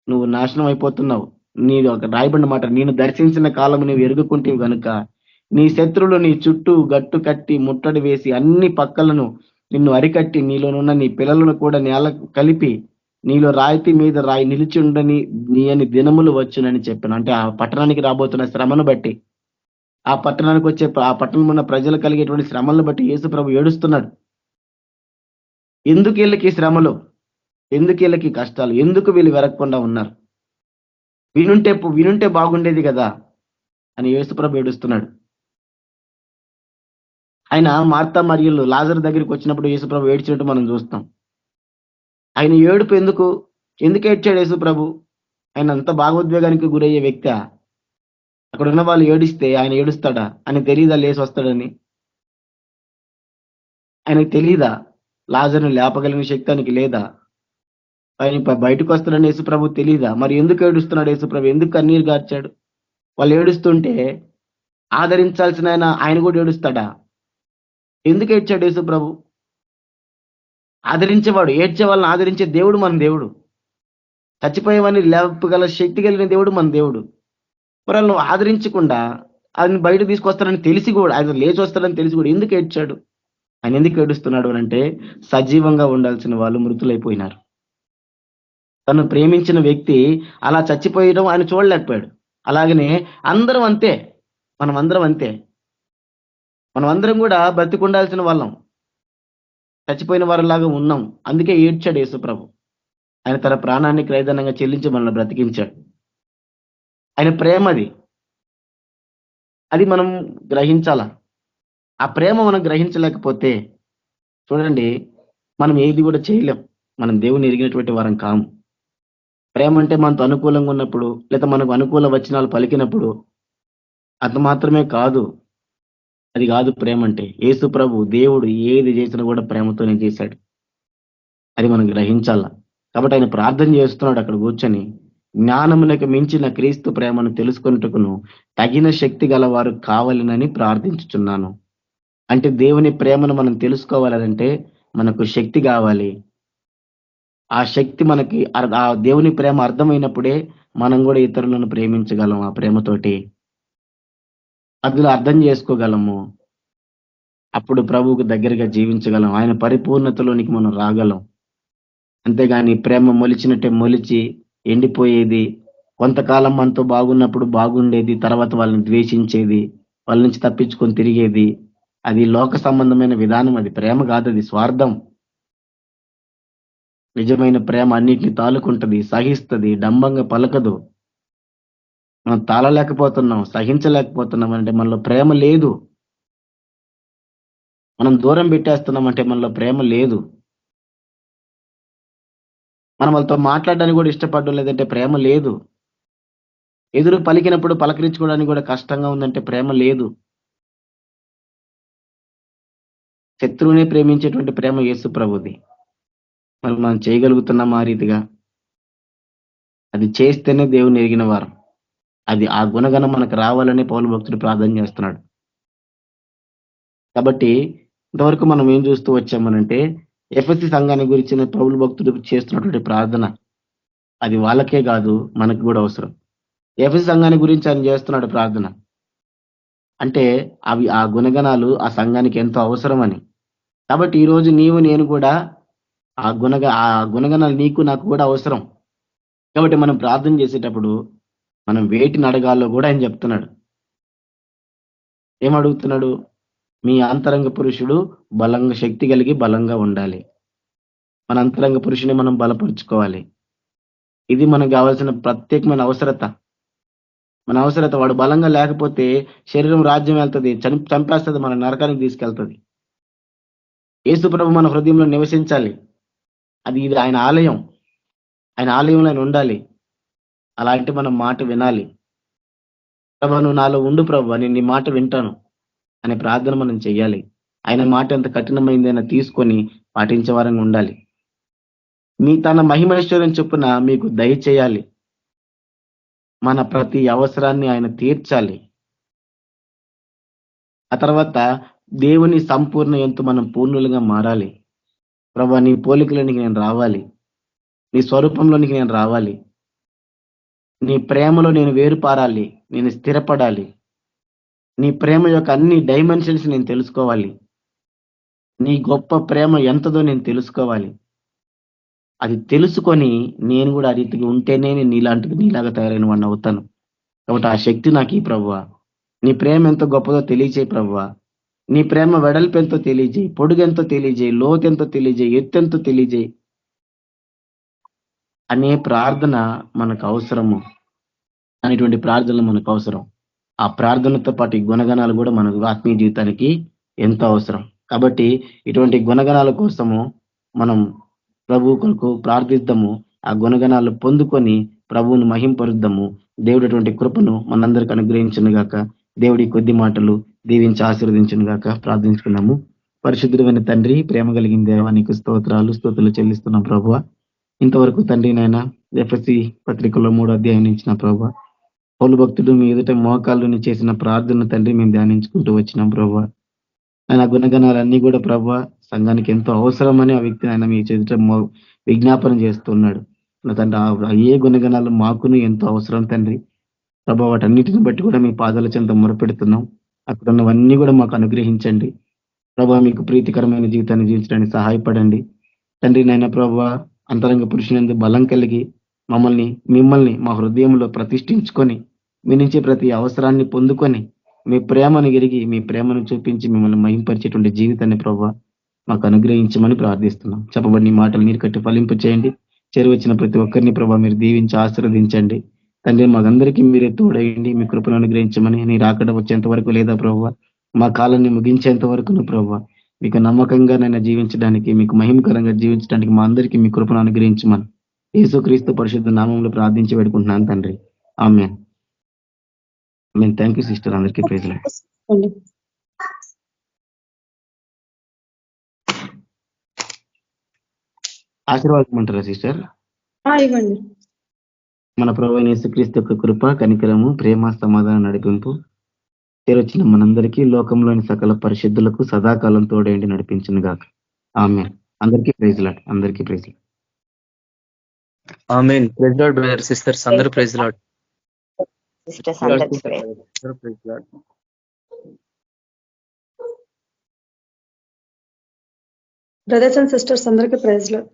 నువ్వు నాశనం అయిపోతున్నావు. నీది ఒక రాయబడిన మాట, నేను దర్శించిన కాలం నువ్వు ఎరుగుకుంటేవి గనుక నీ శత్రువులు నీ చుట్టూ గట్టు కట్టి ముట్టడి వేసి అన్ని పక్కలను నిన్ను అరికట్టి నీలోనున్న నీ పిల్లలను కూడా నేల కలిపి నీలో రాయితీ మీద రాయి నిలిచి ఉండని నీ అని దినములు వచ్చునని చెప్పాను. అంటే ఆ పట్టణానికి రాబోతున్న శ్రమను బట్టి, ఆ పట్టణానికి వచ్చే ఆ పట్టణంలో ఉన్న ప్రజలు కలిగేటువంటి శ్రమలను బట్టి యేసు ప్రభు ఏడుస్తున్నాడు. ఎందుకు వీళ్ళకి శ్రమలు, ఎందుకు వీళ్ళకి కష్టాలు, ఎందుకు వీళ్ళు వెరగకుండా ఉన్నారు? వినుంటే బాగుండేది కదా అని యేసు ప్రభు ఏడుస్తున్నాడు. ఆయన మార్తా మరియులు లాజరు దగ్గరికి వచ్చినప్పుడు యేసు ప్రభు ఏడ్చినట్టు మనం చూస్తాం. ఆయన ఏడుపు ఎందుకు ఏడ్చాడు యేసు ప్రభు? ఆయన అంత భావోద్వేగానికి గురయ్యే వ్యక్తి. అక్కడ ఉన్న వాళ్ళు ఏడిస్తే ఆయన ఏడుస్తాడా? ఆయనకు తెలియదా లేసి వస్తాడని? ఆయనకు తెలియదా లాజరుని లేపగలిగిన శక్తి ఆయనకి లేదా? ఆయన బయటకు వస్తాడని యేసు ప్రభు తెలియదా? మరి ఎందుకు ఏడుస్తున్నాడు యేసు ప్రభు? ఎందుకు కన్నీరు గార్చాడు? వాళ్ళు ఏడుస్తుంటే ఆదరించాల్సిన ఆయన కూడా ఏడుస్తాడా? ఎందుకు ఏడ్చాడు యేసు ప్రభు? ఆదరించేవాడు, ఏడ్చే వాళ్ళని ఆదరించే దేవుడు మన దేవుడు. చచ్చిపోయేవాడిని లేపగల శక్తి కలిగిన దేవుడు మన దేవుడు. మరి వాళ్ళను ఆదరించకుండా ఆయన బయట తీసుకొస్తాడని తెలిసి కూడా, ఆయన లేచి వస్తాడని తెలిసి కూడా ఎందుకు ఏడ్చాడు? ఆయన ఎందుకు ఏడుస్తున్నాడు అని అంటే, సజీవంగా ఉండాల్సిన వాళ్ళు మృతులైపోయినారు. తను ప్రేమించిన వ్యక్తి అలా చచ్చిపోయడం ఆయన చూడలేకపోయాడు. అలాగనే అందరం అంతే, మనం అందరం అంతే. మనం అందరం కూడా బ్రతికుండాల్సిన వాళ్ళం, చచ్చిపోయిన వారిలాగా ఉన్నాం. అందుకే ఏడ్చాడు యేసుప్రభు. ఆయన తన ప్రాణాన్ని క్రయధనంగా చెల్లించి మనల్ని బ్రతికించాడు. ఆయన ప్రేమ అది మనం గ్రహించాలా. ఆ ప్రేమ మనం గ్రహించలేకపోతే చూడండి, మనం ఏది కూడా చేయలేం. మనం దేవుని ఎరిగినటువంటి వారం కాము. ప్రేమ అంటే మనతో అనుకూలంగా ఉన్నప్పుడు, లేదా మనకు అనుకూల వచనాలు పలికినప్పుడు అంత మాత్రమే కాదు. అది కాదు ప్రేమ అంటే. యేసు ప్రభు దేవుడు ఏది చేసినా కూడా ప్రేమతోనే చేశాడు. అది మనం గ్రహించాలా. కాబట్టి ఆయన ప్రార్థన చేస్తున్నాడు అక్కడ కూర్చొని, జ్ఞానమునకు మించిన క్రీస్తు ప్రేమను తెలుసుకొనుటకును తగిన శక్తి గలవారు కావాలనని ప్రార్థించుచున్నాను. అంటే దేవుని ప్రేమను మనం తెలుసుకోవాలంటే మనకు శక్తి కావాలి. ఆ శక్తి మనకి ఆ దేవుని ప్రేమ అర్థమైనప్పుడే మనం కూడా ఇతరులను ప్రేమించగలం. ఆ ప్రేమతోటి అందులో అర్థం చేసుకోగలము. అప్పుడు ప్రభువుకు దగ్గరగా జీవించగలం. ఆయన పరిపూర్ణతలోనికి మనం రాగలం. అంతేగాని ప్రేమ మొలిచినట్టే మొలిచి ఎండిపోయేది, కొంతకాలం మనతో బాగున్నప్పుడు బాగుండేది, తర్వాత వాళ్ళని ద్వేషించేది, వాళ్ళ నుంచి తప్పించుకొని తిరిగేది, అది లోక సంబంధమైన విధానం. అది ప్రేమ కాదు, అది స్వార్థం. నిజమైన ప్రేమ అన్నిటిని తాలుకుంటది, సహిస్తది, డంబంగా పలకదు. మనం తాళలేకపోతున్నాం, సహించలేకపోతున్నాం అంటే మనలో ప్రేమ లేదు. మనం దూరం పెట్టేస్తున్నాం అంటే మనలో ప్రేమ లేదు. మనం వాళ్ళతో మాట్లాడడానికి కూడా ఇష్టపడడం లేదంటే ప్రేమ లేదు. ఎదురు పలికినప్పుడు పలకరించుకోవడానికి కూడా కష్టంగా ఉందంటే ప్రేమ లేదు. శత్రువునే ప్రేమించేటువంటి ప్రేమ యేసు ప్రభుది. మరి మనం చేయగలుగుతున్నాం ఆ రీతిగా? అది చేస్తేనే దేవుని ఎరిగిన వారు. అది ఆ గుణగణం మనకు రావాలని పౌలు భక్తుడు ప్రార్థన చేస్తున్నాడు. కాబట్టి ఇంతవరకు మనం ఏం చూస్తూ వచ్చామనంటే, ఎఫెసీ సంఘాన్ని గురించిన పౌలు భక్తుడు చేస్తున్నటువంటి ప్రార్థన అది వాళ్ళకే కాదు, మనకు కూడా అవసరం. ఎఫెసీ సంఘాన్ని గురించి ఆయన చేస్తున్నాడు ప్రార్థన అంటే అవి ఆ గుణగణాలు ఆ సంఘానికి ఎంతో అవసరమని. కాబట్టి ఈరోజు నీవు నేను కూడా ఆ గుణగణాలు నీకు నాకు కూడా అవసరం. కాబట్టి మనం ప్రార్థన చేసేటప్పుడు మనం వేటిని అడగాలో కూడా ఆయన చెప్తున్నాడు. ఏమడుగుతున్నాడు? మీ అంతరంగ పురుషుడు బలంగా శక్తి కలిగి బలంగా ఉండాలి. మన అంతరంగ పురుషుని మనం బలపరుచుకోవాలి. ఇది మనకు కావాల్సిన ప్రత్యేకమైన అవసరత. మన అవసరత. వాడు బలంగా లేకపోతే శరీరం రాజ్యం వెళ్తుంది, చంపేస్తుంది, మన నరకానికి తీసుకెళ్తుంది. యేసు ప్రభు మన హృదయంలో నివసించాలి. ఇది ఆయన ఆలయం. ఆయన ఆలయంలో ఆయన ఉండాలి. అలాంటి మనం మాట వినాలి. ప్రభు నువ్వు నాలో ఉండు ప్రభు, నేను నీ మాట వింటాను అనే ప్రార్థన మనం చెయ్యాలి. ఆయన మాట ఎంత కఠినమైందైనా తీసుకొని పాటించే వారంగా ఉండాలి. తన మహిమైశ్వర్యం చొప్పున మీకు దయచేయాలి. మన ప్రతి అవసరాన్ని ఆయన తీర్చాలి. ఆ తర్వాత దేవుని సంపూర్ణ ఎంతో మనం పూర్ణులుగా మారాలి. ప్రభు నీ పోలికలోనికి నేను రావాలి, నీ స్వరూపంలోనికి నేను రావాలి, నీ ప్రేమలో నేను వేరుపారాలి, నేను స్థిరపడాలి, నీ ప్రేమ యొక్క అన్ని డైమెన్షన్స్ నేను తెలుసుకోవాలి, నీ గొప్ప ప్రేమ ఎంతదో నేను తెలుసుకోవాలి. అది తెలుసుకొని నేను కూడా ఆ రీతిగా ఉంటేనే నేను నీలాగా తయారైన వాడిని అవుతాను. కాబట్టి ఆ శక్తి నాకు ఈ ప్రభువా. నీ ప్రేమ ఎంతో గొప్పదో తెలియజేయి ప్రభువా. నీ ప్రేమ వెడల్పు ఎంతో తెలియజేయి, పొడుగెంతో తెలియజేయి, లోతెంతో తెలియజేయి, ఎత్తెంతో తెలియజేయి అనే ప్రార్థన మనకు అవసరము. అనేటువంటి ప్రార్థనలు మనకు అవసరం. ఆ ప్రార్థనతో పాటు ఈ గుణగణాలు కూడా మనకు ఆత్మీయ జీవితానికి ఎంతో అవసరం. కాబట్టి ఇటువంటి గుణగణాల కోసము మనం ప్రభు కొరకు ప్రార్థిద్దాము. ఆ గుణగణాలు పొందుకొని ప్రభువును మహింపరుద్దాము. దేవుడు అటువంటి కృపను మనందరికి అనుగ్రహించును గాక. దేవుడి కొద్ది మాటలు దీవించి ఆశీర్వదించును గాక. ప్రార్థించుకున్నాము. పరిశుద్ధుడైన తండ్రి, ప్రేమ కలిగిన దేవా, నీకు స్తుతులు చెల్లిస్తున్నాం ప్రభువా. ఇంతవరకు తండ్రి నాయన ఎఫెసీ పత్రికలో 3వ అధ్యాయం ఇచ్చిన ప్రభువా, పౌలు భక్తుడు మీ ఎదుట మోకాళ్ళుని చేసిన ప్రార్థన తండ్రి మేము ధ్యానించుకుంటూ వచ్చినాం ప్రభువా. ఆయన గుణగణాలన్నీ కూడా ప్రభువా సంఘానికి ఎంతో అవసరమని ఆ వ్యక్తిని ఆయన మీ చేత విజ్ఞాపన చేస్తున్నాడు. నా తండ్రి ఏ గుణగణాలు మాకును ఎంతో అవసరం తండ్రి. ప్రభావ వాటన్నిటిని బట్టి కూడా మీ పాదాల చెంత మొరపెడుతున్నాం. అక్కడ ఉన్నవన్నీ కూడా మాకు అనుగ్రహించండి. ప్రభావ మీకు ప్రీతికరమైన జీవితాన్ని జీవించడానికి సహాయపడండి తండ్రి. నైనా ప్రభావ అంతరంగ పురుషులందు బలం కలిగి మిమ్మల్ని మా హృదయంలో ప్రతిష్ఠించుకొని మీ నుంచి ప్రతి అవసరాన్ని పొందుకొని మీ ప్రేమను ఎరిగి మీ ప్రేమను చూపించి మిమ్మల్ని మహింపరిచేటువంటి జీవితాన్ని ప్రభావ మాకు అనుగ్రహించమని ప్రార్థిస్తున్నాం. చెప్పబడిన మాటలు నీరు కట్టి ఫలింపు చేయండి. చేరువచ్చిన ప్రతి ఒక్కరిని ప్రభావ మీరు దీవించి ఆశీర్వదించండి తండ్రి. మాకందరికీ మీరే తోడయండి. మీ కృపను అనుగ్రహించమని నీ రాకడ వచ్చేంత వరకు లేదా ప్రభావ మా కాలాన్ని ముగించేంత వరకు ప్రభావ మీకు నమ్మకంగా నైనా జీవించడానికి మీకు మహిమకరంగా జీవించడానికి మా అందరికీ మీ కృపను అనుగ్రహించమని యేసుక్రీస్తు పరిశుద్ధ నామంలో ప్రార్థించి పెడుకుంటున్నాను తండ్రి. ఆమేన్. Thank you sister. అందరికీ ప్రైజ్ లార్డ్. ఆశీర్వాదం అంటారా సిస్టర్? ఇవ్వండి. మన ప్రభువైన యేసుక్రీస్తు యొక్క కృప, కనికరము, ప్రేమ, సమాధానం, నడిపింపు చేరొచ్చిన మనందరికీ లోకంలోని సకల పరిశుద్ధులకు సదాకాలం తోడేండి నడిపించును గాక. ఆమేన్. అందరికీ ప్రైజ్ లార్డ్. అందరికీ praise lord. Amen. Praise lord brother sisters అందరూ ప్రైజ్ లార్డ్. సిస్టర్స్ అందరికీ praise lord. Brothers and sisters అందరికీ ప్రైజ్ లార్డ్.